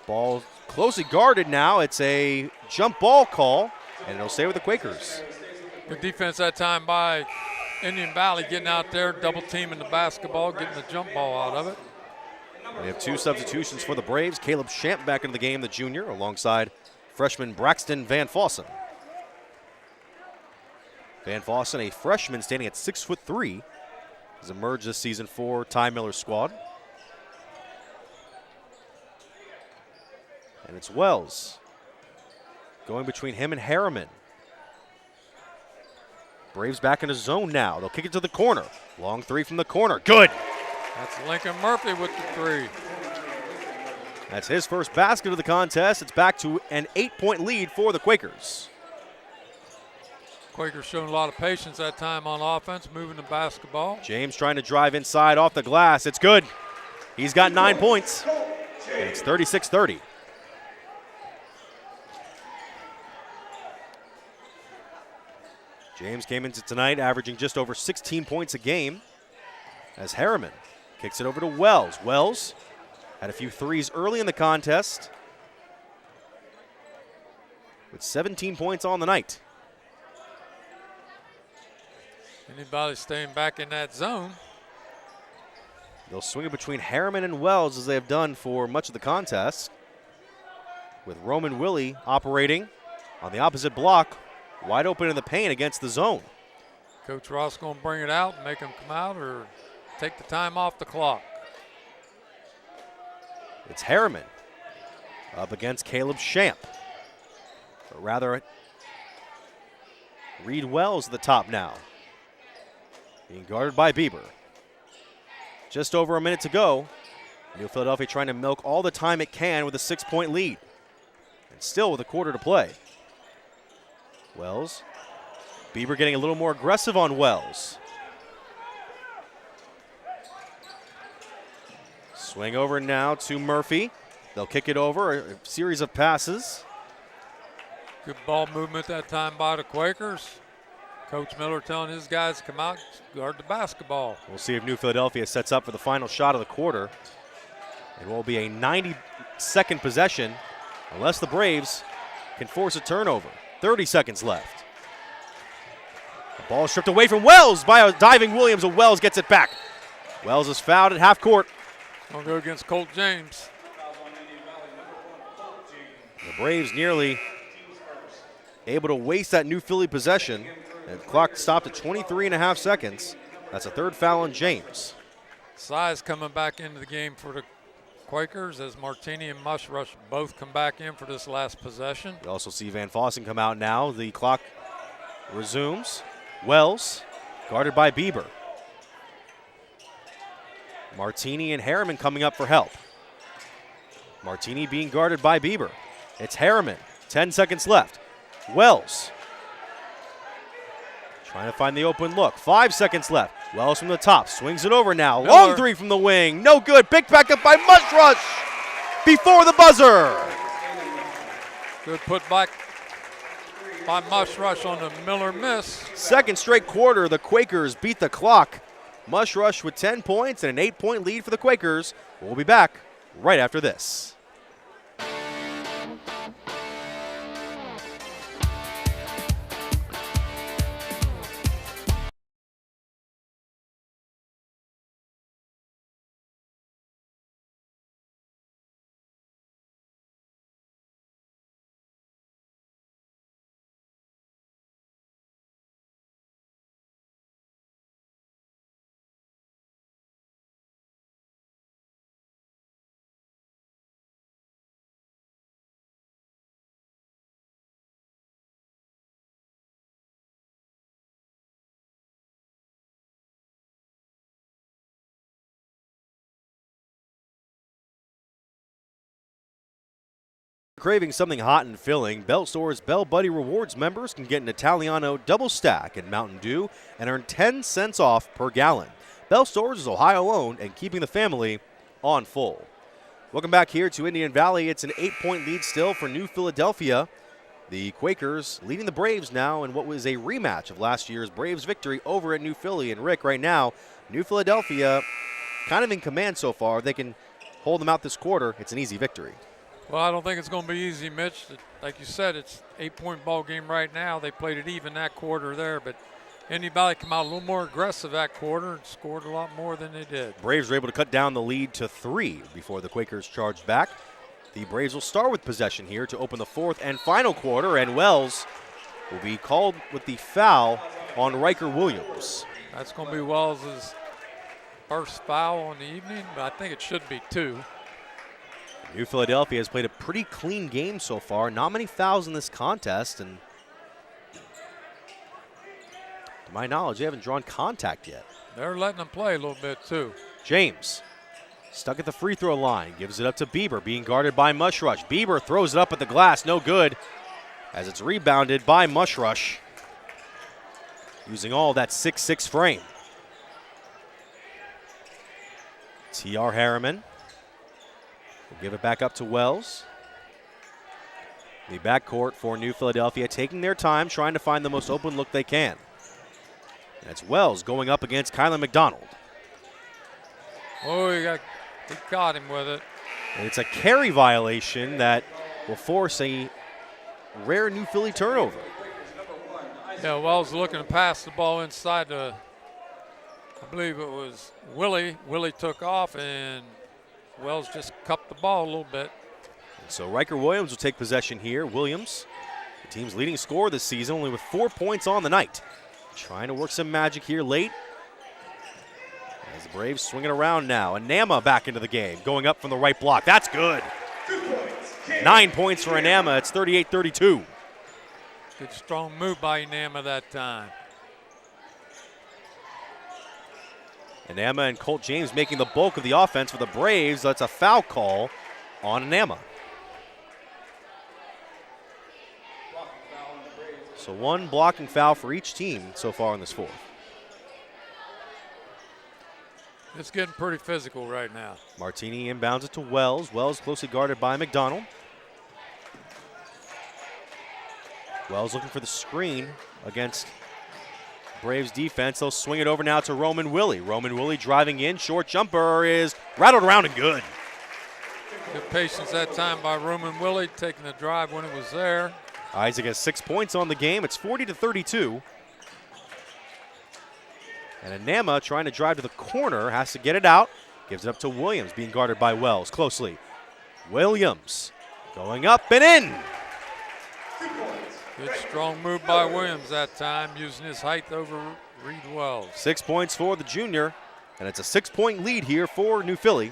Ball closely guarded now. It's a jump ball call, and it'll stay with the Quakers. Good defense that time by Indian Valley, getting out there, double teaming the basketball, getting the jump ball out of it. We have 2 substitutions for the Braves. Caleb Shamp back into the game, the junior, alongside freshman Braxton Van Fossen. Van Fossen, a freshman standing at 6'3", has emerged this season for Ty Miller's squad. And it's Wells going between him and Harriman. Braves back in a zone now. They'll kick it to the corner. Long three from the corner. Good. That's Lincoln Murphy with the 3. That's his first basket of the contest. It's back to an 8-point lead for the Quakers. Quakers showing a lot of patience that time on offense, moving the basketball. James trying to drive inside off the glass. It's good. He's got 9 points. And it's 36-30. James came into tonight averaging just over 16 points a game as Harriman kicks it over to Wells. Wells had a few threes early in the contest with 17 points on the night. Anybody staying back in that zone. They'll swing it between Harriman and Wells as they have done for much of the contest, with Roman Willie operating on the opposite block, wide open in the paint against the zone. Coach Ross going to bring it out and make them come out or take the time off the clock. It's Harriman up against Caleb Shamp. Or rather, Reed Wells at the top now, being guarded by Bieber. Just over a minute to go New Philadelphia trying to milk all the time it can with a 6-point lead. And still with a quarter to play. Wells. Bieber getting a little more aggressive on Wells. Swing over now to Murphy. They'll kick it over, a series of passes. Good ball movement that time by the Quakers. Coach Miller telling his guys to come out, guard the basketball. We'll see if New Philadelphia sets up for the final shot of the quarter. It will be a 90-second possession unless the Braves can force a turnover. 30 seconds left. The ball stripped away from Wells by a diving Williams, and Wells gets it back. Wells is fouled at half court. Gonna go against Colt James. The Braves nearly able to waste that New Philly possession. The clock stopped at 23.5 seconds. That's a third foul on James. Size coming back into the game for the Quakers as Martini and Mushrush both come back in for this last possession. We also see Van Fossen come out now. The clock resumes. Wells guarded by Bieber. Martini and Harriman coming up for help. Martini being guarded by Bieber. It's Harriman. 10 seconds left. Wells trying to find the open look. 5 seconds left. Wells from the top. Swings it over now. Miller. Long three from the wing. No good. Picked back up by Mushrush before the buzzer. Good put back by Mushrush on the Miller miss. Second straight quarter, the Quakers beat the clock. Mushrush with 10 points and an 8-point lead for the Quakers. We'll be back right after this. Craving something hot and filling, Bell Store's Bell Buddy Rewards members can get an Italiano double stack in Mountain Dew and earn 10 cents off per gallon. Bell Stores is Ohio-owned and keeping the family on full. Welcome back here to Indian Valley. It's an 8-point lead still for New Philadelphia. The Quakers leading the Braves now in what was a rematch of last year's Braves victory over at New Philly. And Rick, right now, New Philadelphia kind of in command so far. If they can hold them out this quarter, it's an easy victory. Well, I don't think it's going to be easy, Mitch. Like you said, it's an 8-point ball game right now. They played it even that quarter there, but Indian Valley came out a little more aggressive that quarter and scored a lot more than they did. Braves were able to cut down the lead to 3 before the Quakers charged back. The Braves will start with possession here to open the fourth and final quarter, and Wells will be called with the foul on Riker Williams. That's going to be Wells' first foul on the evening, but I think it should be 2. New Philadelphia has played a pretty clean game so far. Not many fouls in this contest, and to my knowledge, they haven't drawn contact yet. They're letting them play a little bit, too. James stuck at the free throw line, gives it up to Bieber, being guarded by Mushrush. Bieber throws it up at the glass, no good, as it's rebounded by Mushrush, using all that 6'6" frame. T.R. Harriman will give it back up to Wells. The backcourt for New Philadelphia taking their time, trying to find the most open look they can. That's Wells going up against Kylan McDonald. Oh, he got him with it. And it's a carry violation that will force a rare New Philly turnover. Yeah, Wells looking to pass the ball inside the, I believe it was Willie. Willie took off and Wells just cupped the ball a little bit. And so Riker Williams will take possession here. Williams, the team's leading scorer this season, only with 4 points on the night. Trying to work some magic here late. As the Braves swing it around now. Anama back into the game, going up from the right block. That's good. 9 points for Anama. It's 38-32. Good strong move by Anama that time. Anama and Colt James making the bulk of the offense for the Braves. That's a foul call on Anama. So one blocking foul for each team so far in this fourth. It's getting pretty physical right now. Martini inbounds it to Wells. Wells closely guarded by McDonald. Wells looking for the screen against Braves defense. They'll swing it over now to Roman Willie. Roman Willie driving in. Short jumper is rattled around and good. Good patience that time by Roman Willie, taking the drive when it was there. Isaac has 6 points on the game. It's 40-32. And Anama trying to drive to the corner, has to get it out. Gives it up to Williams, being guarded by Wells closely. Williams going up and in. Good strong move by Williams that time, using his height to overread Wells. 6 points for the junior, and it's a 6-point lead here for New Philly.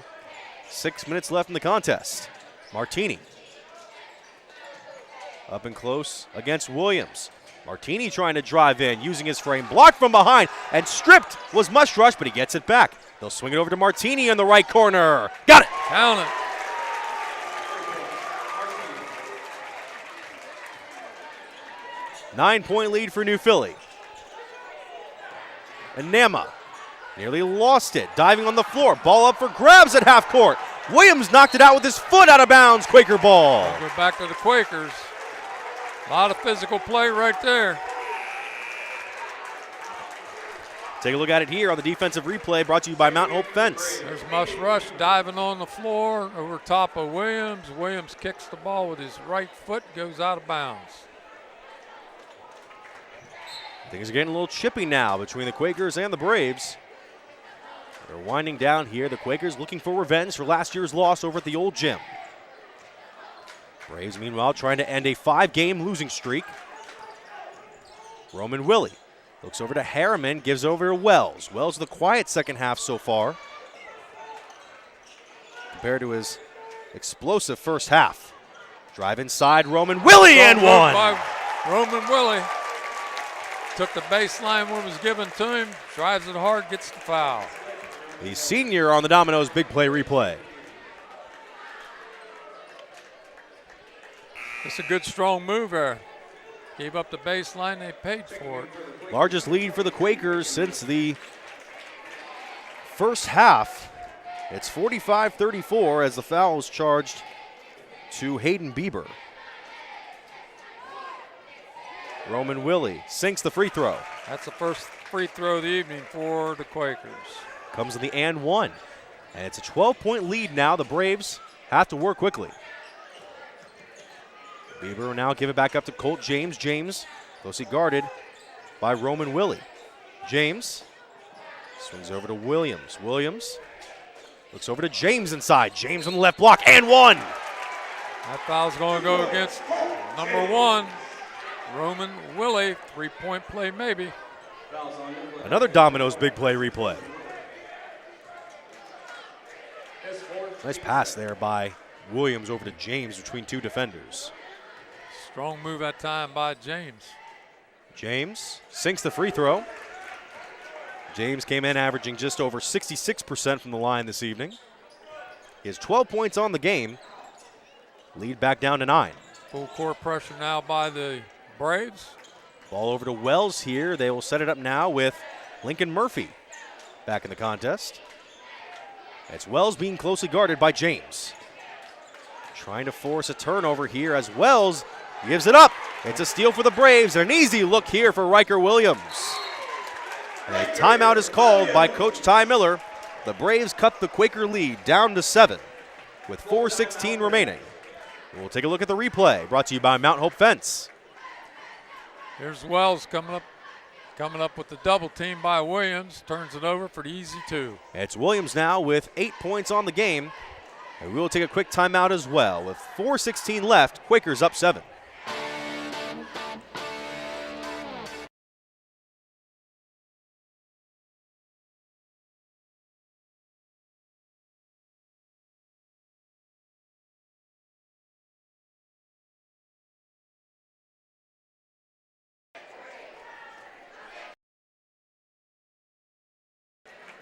6 minutes left in the contest. Martini up and close against Williams. Martini trying to drive in, using his frame, blocked from behind, and stripped was Mush Rush, but he gets it back. They'll swing it over to Martini in the right corner. Got it! Count it. Nine-point lead for New Philly. Anama nearly lost it, diving on the floor. Ball up for grabs at half court. Williams knocked it out with his foot out of bounds. Quaker ball. Go back to the Quakers. A lot of physical play right there. Take a look at it here on the defensive replay, brought to you by Mount Hope Fence. There's Mush Rush diving on the floor over top of Williams. Williams kicks the ball with his right foot, goes out of bounds. Things are getting a little chippy now between the Quakers and the Braves. They're winding down here. The Quakers looking for revenge for last year's loss over at the old gym. Braves, meanwhile, trying to end a 5-game losing streak. Roman Willie looks over to Harriman, gives over to Wells. Wells with a quiet second half so far, compared to his explosive first half. Drive inside, Roman Willie, and one. By Roman Willie. Took the baseline when it was given to him, drives it hard, gets the foul. The senior on the Domino's big play replay. It's a good strong move there. Gave up the baseline, they paid for it. Largest lead for the Quakers since the first half. It's 45-34 as the foul was charged to Hayden Bieber. Roman Willie sinks the free throw. That's the first free throw of the evening for the Quakers. Comes in the and one. And it's a 12-point lead now. The Braves have to work quickly. Bieber will now give it back up to Colt James. James closely guarded by Roman Willie. James swings over to Williams. Williams looks over to James inside. James on the left block and one. That foul's going to go against number 1, Roman Willie. 3-point play maybe. Another Domino's big play replay. Nice pass there by Williams over to James between two defenders. Strong move that time by James. James sinks the free throw. James came in averaging just over 66% from the line this evening. He has 12 points on the game. Lead back down to 9. Full court pressure now by the Braves. Ball over to Wells here. They will set it up now with Lincoln Murphy back in the contest. It's Wells being closely guarded by James. Trying to force a turnover here as Wells gives it up. It's a steal for the Braves. An easy look here for Riker Williams. And a timeout is called by Coach Ty Miller. The Braves cut the Quaker lead down to 7 with 4:16 remaining. We'll take a look at the replay, brought to you by Mount Hope Fence. Here's Wells coming up with the double team by Williams. Turns it over for the easy 2. It's Williams now with 8 points on the game. And we will take a quick timeout as well. With 4:16 left, Quakers up 7.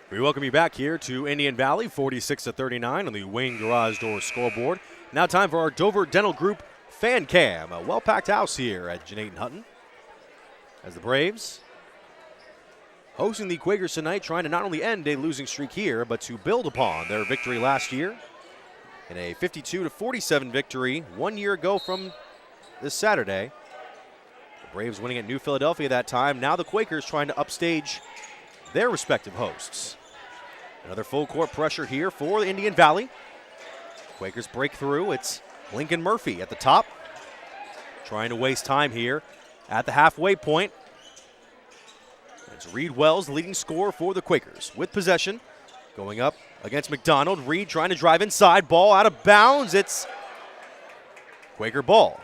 We welcome you back here to Indian Valley, 46-39 on the Wayne Garage Door scoreboard. Now time for our Dover Dental Group Fan Cam. A well-packed house here at Jeanette and Hutton. As the Braves hosting the Quakers tonight, trying to not only end a losing streak here, but to build upon their victory last year in a 52-47 victory 1 year ago from this Saturday. The Braves winning at New Philadelphia that time. Now the Quakers trying to upstage their respective hosts. Another full court pressure here for the Indian Valley. Quakers break through. It's Lincoln Murphy at the top, trying to waste time here at the halfway point. It's Reed Wells, the leading scorer for the Quakers. With possession, going up against McDonald. Reed trying to drive inside, ball out of bounds. It's Quaker ball.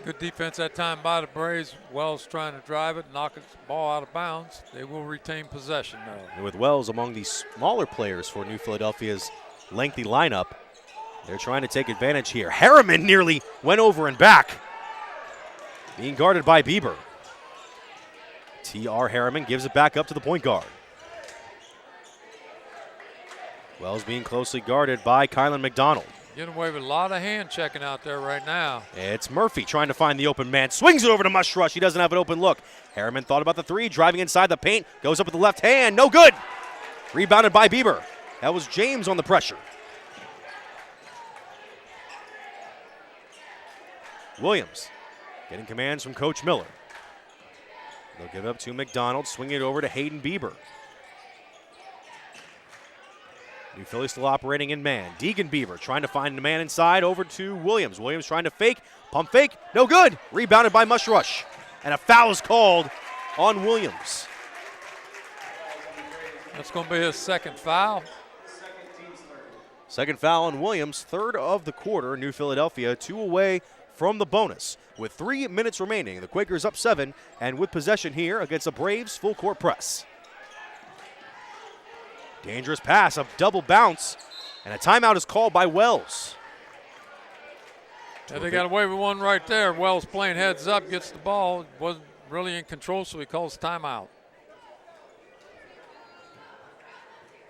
Good defense that time by the Braves. Wells trying to drive it, knock the ball out of bounds. They will retain possession now. And with Wells among the smaller players for New Philadelphia's lengthy lineup, they're trying to take advantage here. Harriman nearly went over and back, being guarded by Bieber. T.R. Harriman gives it back up to the point guard. Wells being closely guarded by Kylan McDonald. Getting away with a lot of hand checking out there right now. It's Murphy trying to find the open man. Swings it over to Mushrush. He doesn't have an open look. Harriman thought about the three, driving inside the paint. Goes up with the left hand. No good. Rebounded by Bieber. That was James on the pressure. Williams getting commands from Coach Miller. They'll give it up to McDonald, swinging it over to Hayden Bieber. New Philly still operating in man. Deegan Bieber trying to find the man inside, over to Williams. Williams trying to fake, pump fake, no good. Rebounded by Mushrush. And a foul is called on Williams. That's going to be his second foul. Second foul on Williams, third of the quarter. New Philadelphia 2 away from the bonus. With 3 minutes remaining, the Quakers up 7, and with possession here against the Braves full court press. Dangerous pass, a double bounce, and a timeout is called by Wells. Yeah, they got away with one right there. Wells playing heads up, gets the ball, wasn't really in control, so he calls timeout.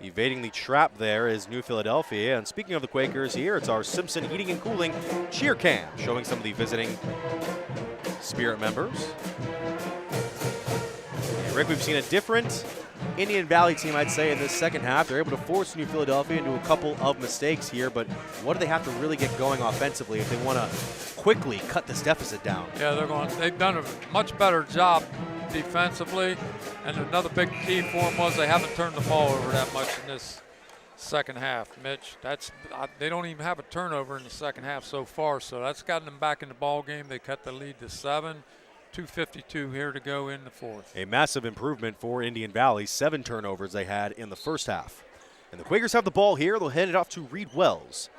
Evading the trap there is New Philadelphia. And speaking of the Quakers here, it's our Simpson Heating and Cooling cheer cam, showing some of the visiting Spirit members. And Rick, we've seen a different Indian Valley team, I'd say, in this second half. They're able to force New Philadelphia into a couple of mistakes here, but what do they have to really get going offensively if they want to quickly cut this deficit down? Yeah, they've done a much better job defensively, and another big key for them was they haven't turned the ball over that much in this second half, Mitch. They don't even have a turnover in the second half so far, so that's gotten them back in the ball game. They cut the lead to 7. 2:52 here to go in the fourth. A massive improvement for Indian Valley. 7 turnovers they had in the first half. And the Quakers have the ball here. They'll hand it off to Reed Wells.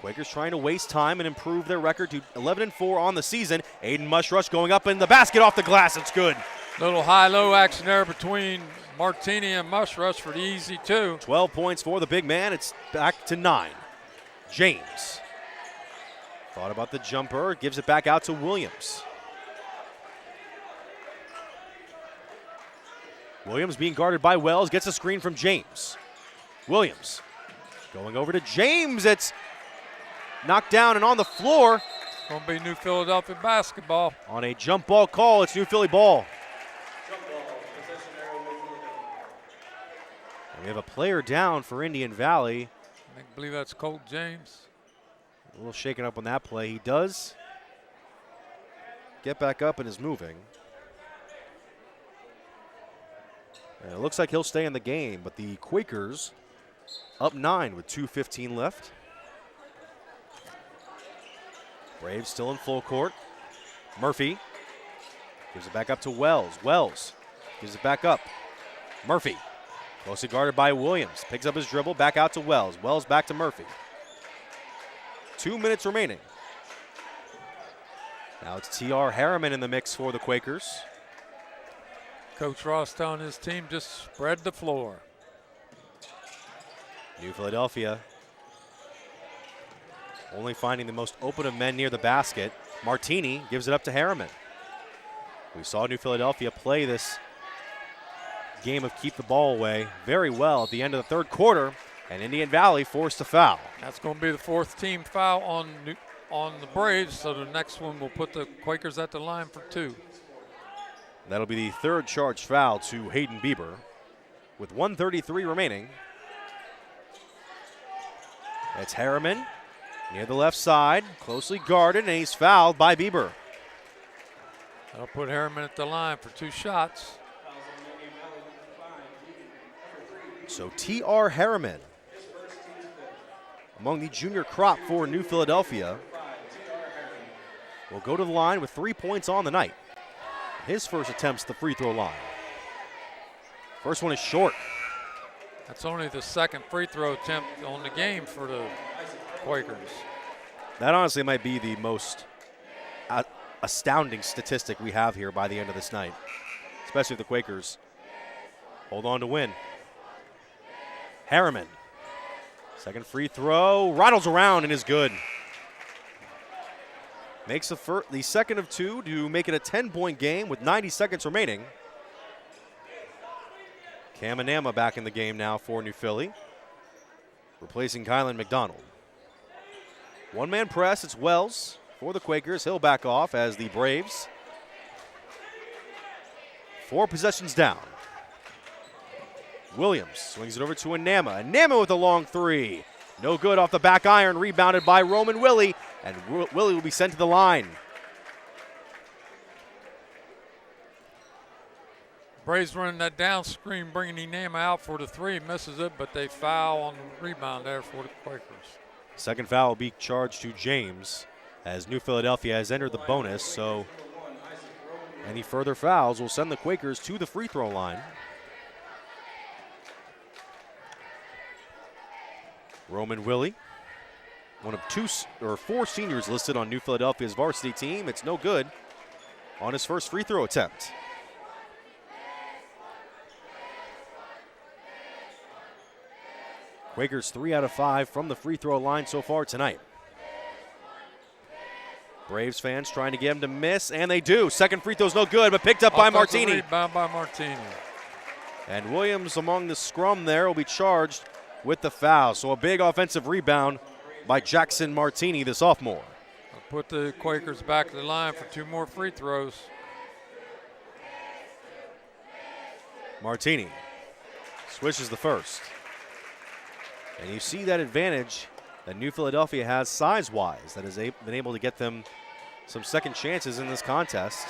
Quakers trying to waste time and improve their record to 11-4 on the season. Aiden Mushrush going up in the basket off the glass. It's good. Little high-low action there between Martini and Mushrush for the easy 2. 12 points for the big man. It's back to 9. James. Thought about the jumper, gives it back out to Williams. Williams being guarded by Wells, gets a screen from James. Williams going over to James. It's knocked down and on the floor. Going to be New Philadelphia basketball. On a jump ball call, it's New Philly ball. And we have a player down for Indian Valley. I believe that's Colt James. A little shaken up on that play. He does get back up and is moving. And it looks like he'll stay in the game, but the Quakers up 9 with 2:15 left. Braves still in full court. Murphy gives it back up to Wells. Wells gives it back up. Murphy, closely guarded by Williams. Picks up his dribble, back out to Wells. Wells back to Murphy. 2 minutes remaining. Now it's T.R. Harriman in the mix for the Quakers. Coach Ross telling his team just spread the floor. New Philadelphia only finding the most open of men near the basket. Martini gives it up to Harriman. We saw New Philadelphia play this game of keep the ball away very well at the end of the third quarter, and Indian Valley forced a foul. That's going to be the fourth team foul on the Braves, so the next one will put the Quakers at the line for 2. That'll be the third charged foul to Hayden Bieber with 1:33 remaining. It's Harriman near the left side, closely guarded, and he's fouled by Bieber. That'll put Harriman at the line for 2 shots. So T.R. Harriman, among the junior crop for New Philadelphia, will go to the line with 3 points on the night. His first attempts at the free throw line. First one is short. That's only the second free throw attempt on the game for the Quakers. That honestly might be the most astounding statistic we have here by the end of this night, especially if the Quakers hold on to win. Harriman, second free throw, rattles around and is good. Makes the second of 2 to make it a 10-point game with 90 seconds remaining. Kamanama back in the game now for New Philly, replacing Kylan McDonald. One-man press, it's Wells for the Quakers. He'll back off as the Braves. 4 possessions down. Williams swings it over to Anama. Anama with a long 3. No good off the back iron, rebounded by Roman Willie, and Willie will be sent to the line. Braves running that down screen, bringing Enama out for the 3, misses it, but they foul on the rebound there for the Quakers. Second foul will be charged to James as New Philadelphia has entered the bonus, so any further fouls will send the Quakers to the free throw line. Roman Willie, one of 4 seniors listed on New Philadelphia's varsity team. It's no good on his first free throw attempt. Quakers 3 out of 5 from the free throw line so far tonight. Braves fans trying to get him to miss, and they do. Second free throw's no good, but picked up by Martini. Rebound by Martini. And Williams among the scrum there will be charged with the foul. So a big offensive rebound by Jackson Martini, the sophomore. Put the Quakers back to the line for 2 more free throws. Martini swishes the first. And you see that advantage that New Philadelphia has size-wise that has been able to get them some second chances in this contest.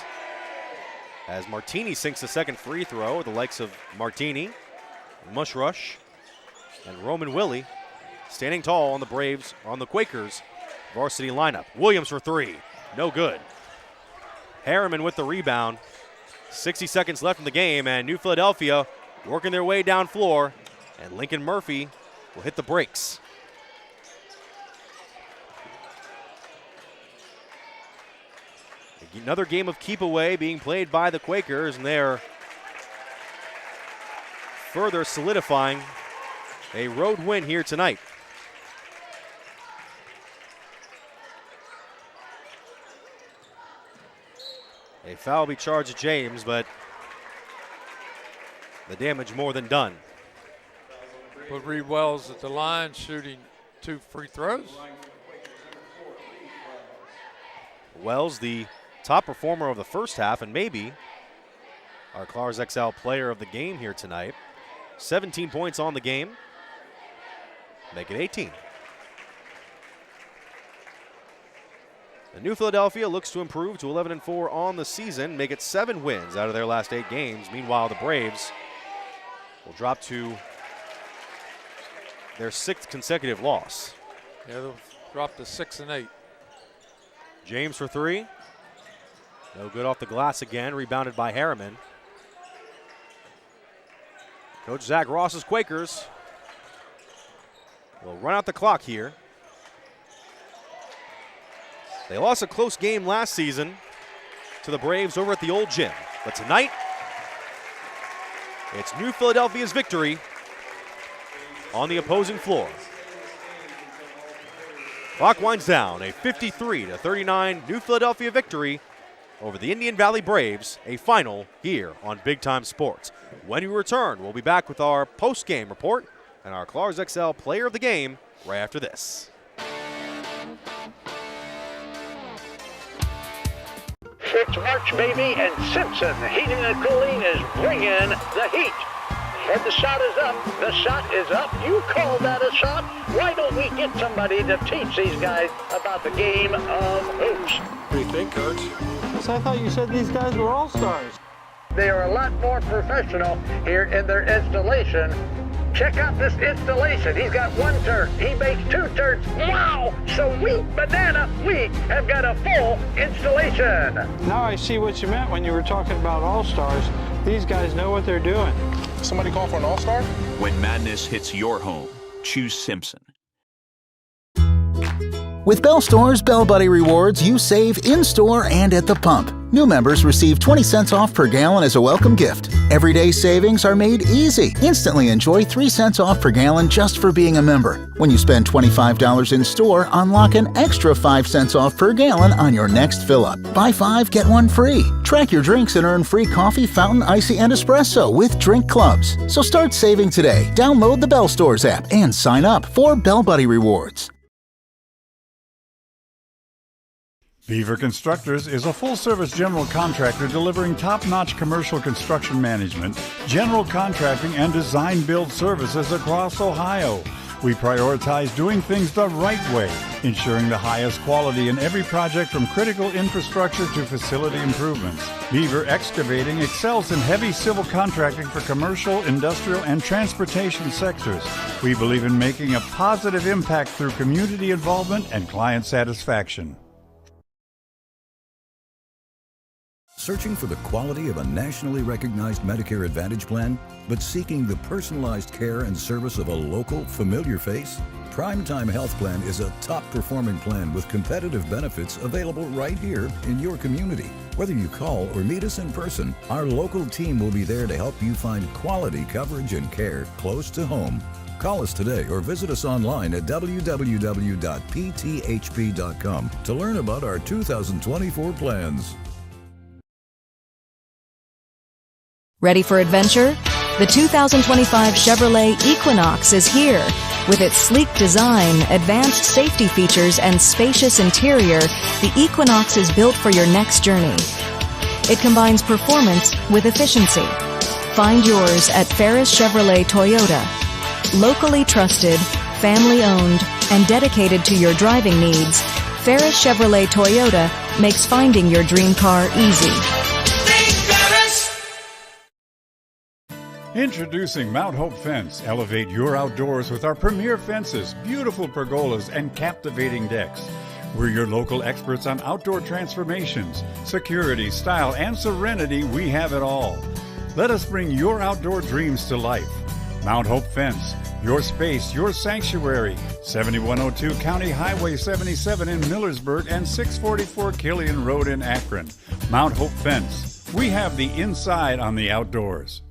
As Martini sinks the second free throw, the likes of Martini, Mushrush, and Roman Willie standing tall on the Braves, on the Quakers varsity lineup. Williams for 3, no good. Harriman with the rebound. 60 seconds left in the game, and New Philadelphia working their way down floor, and Lincoln Murphy will hit the brakes. Another game of keep away being played by the Quakers, and they're further solidifying a road win here tonight. A foul will be charged to James, but the damage more than done. Put Reed Wells at the line, shooting 2 free throws. Wells, the top performer of the first half, and maybe our Clars XL player of the game here tonight. 17 points on the game. Make it 18. The New Philadelphia looks to improve to 11-4 on the season, make it 7 wins out of their last 8 games. Meanwhile, the Braves will drop to their 6th consecutive loss. Yeah, they'll drop to 6 and 8. James for 3. No good off the glass again, rebounded by Harriman. Coach Zach Ross's Quakers will run out the clock here. They lost a close game last season to the Braves over at the old gym. But tonight, it's New Philadelphia's victory on the opposing floor. Clock winds down, a 53-39 New Philadelphia victory over the Indian Valley Braves, a final here on Big Time Sports. When we return, we'll be back with our post-game report and our Clars XL Player of the Game right after this. It's March, baby, and Simpson Heating and Cooling is bringing the heat. And the shot is up. The shot is up. You call that a shot? Why don't we get somebody to teach these guys about the game of hoops? What do you think, Coach? So I thought you said these guys were all-stars. They are a lot more professional here in their installation. Check out this installation. He's got one turn. He makes two turns. Wow! Sweet banana. We have got a full installation. Now I see what you meant when you were talking about all-stars. These guys know what they're doing. Somebody call for an all-star? When madness hits your home, choose Simpson. With Bell Store's Bell Buddy Rewards, you save in-store and at the pump. New members receive 20 cents off per gallon as a welcome gift. Everyday savings are made easy. Instantly enjoy 3 cents off per gallon just for being a member. When you spend $25 in store, unlock an extra 5 cents off per gallon on your next fill-up. Buy 5, get 1 free. Track your drinks and earn free coffee, fountain, icy, and espresso with drink clubs. So start saving today. Download the Bell Stores app and sign up for Bell Buddy Rewards. Beaver Constructors is a full-service general contractor delivering top-notch commercial construction management, general contracting, and design-build services across Ohio. We prioritize doing things the right way, ensuring the highest quality in every project from critical infrastructure to facility improvements. Beaver Excavating excels in heavy civil contracting for commercial, industrial, and transportation sectors. We believe in making a positive impact through community involvement and client satisfaction. Searching for the quality of a nationally recognized Medicare Advantage plan, but seeking the personalized care and service of a local, familiar face? Primetime Health Plan is a top-performing plan with competitive benefits available right here in your community. Whether you call or meet us in person, our local team will be there to help you find quality coverage and care close to home. Call us today or visit us online at www.pthp.com to learn about our 2024 plans. Ready for adventure? The 2025 Chevrolet Equinox is here. With its sleek design, advanced safety features, and spacious interior, the Equinox is built for your next journey. It combines performance with efficiency. Find yours at Ferris Chevrolet Toyota. Locally trusted, family-owned, and dedicated to your driving needs, Ferris Chevrolet Toyota makes finding your dream car easy. Introducing Mount Hope Fence. Elevate your outdoors with our premier fences, beautiful pergolas, and captivating decks. We're your local experts on outdoor transformations, security, style, and serenity. We have it all. Let us bring your outdoor dreams to life. Mount Hope Fence, your space, your sanctuary. 7102 County Highway 77 in Millersburg and 644 Killian Road in Akron. Mount Hope Fence. We have the inside on the outdoors.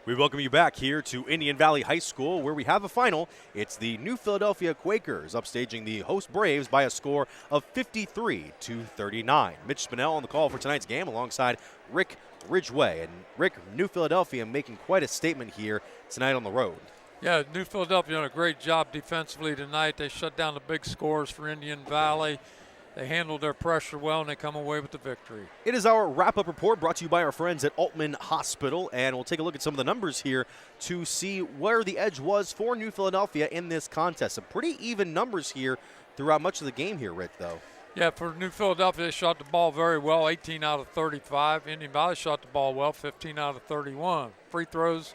We welcome you back here to Indian Valley High School, where we have a final. It's the New Philadelphia Quakers upstaging the host Braves by a score of 53-39. Mitch Spinell on the call for tonight's game alongside Rick Ridgway. And Rick, New Philadelphia making quite a statement here tonight on the road. Yeah, New Philadelphia done a great job defensively tonight. They shut down the big scores for Indian Valley. They handled their pressure well, and they come away with the victory. It is our wrap-up report brought to you by our friends at Altman Hospital, and we'll take a look at some of the numbers here to see where the edge was for New Philadelphia in this contest. Some pretty even numbers here throughout much of the game here, Rick, though. Yeah, for New Philadelphia, they shot the ball very well, 18 out of 35. Indian Valley shot the ball well, 15 out of 31. Free throws,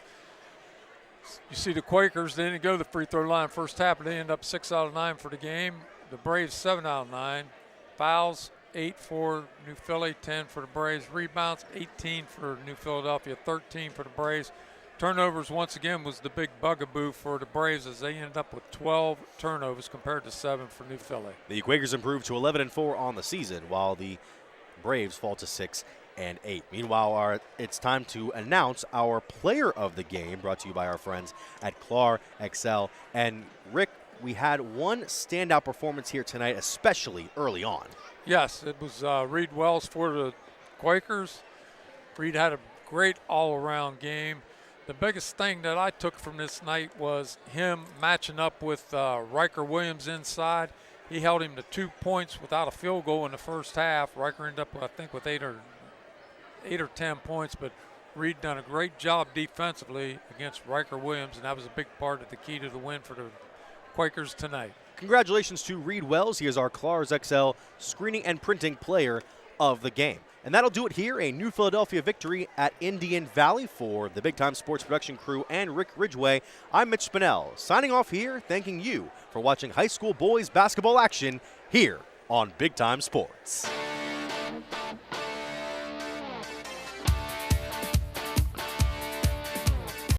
you see the Quakers, they didn't go to the free throw line first half, but they end up 6 out of 9 for the game. The Braves, 7 out of 9. Fouls, 8 for New Philly, 10 for the Braves. Rebounds, 18 for New Philadelphia, 13 for the Braves. Turnovers, once again, was the big bugaboo for the Braves as they ended up with 12 turnovers compared to 7 for New Philly. The Quakers improved to 11-4 on the season, while the Braves fall to 6-8. Meanwhile, it's time to announce our player of the game, brought to you by our friends at Clar XL. And Rick, we had one standout performance here tonight, especially early on. Yes, it was Reed Wells for the Quakers. Reed had a great all-around game. The biggest thing that I took from this night was him matching up with Riker Williams inside. He held him to 2 points without a field goal in the first half. Riker ended up, I think, with 8 or 10 points, but Reed done a great job defensively against Riker Williams, and that was a big part of the key to the win for the Quakers tonight. Congratulations to Reed Wells. He is our Clar's XL screening and printing player of the game. And that'll do it here, a New Philadelphia victory at Indian Valley. For the Big Time Sports production crew and Rick Ridgway, I'm Mitch Spinell, signing off here, thanking you for watching high school boys basketball action here on Big Time Sports.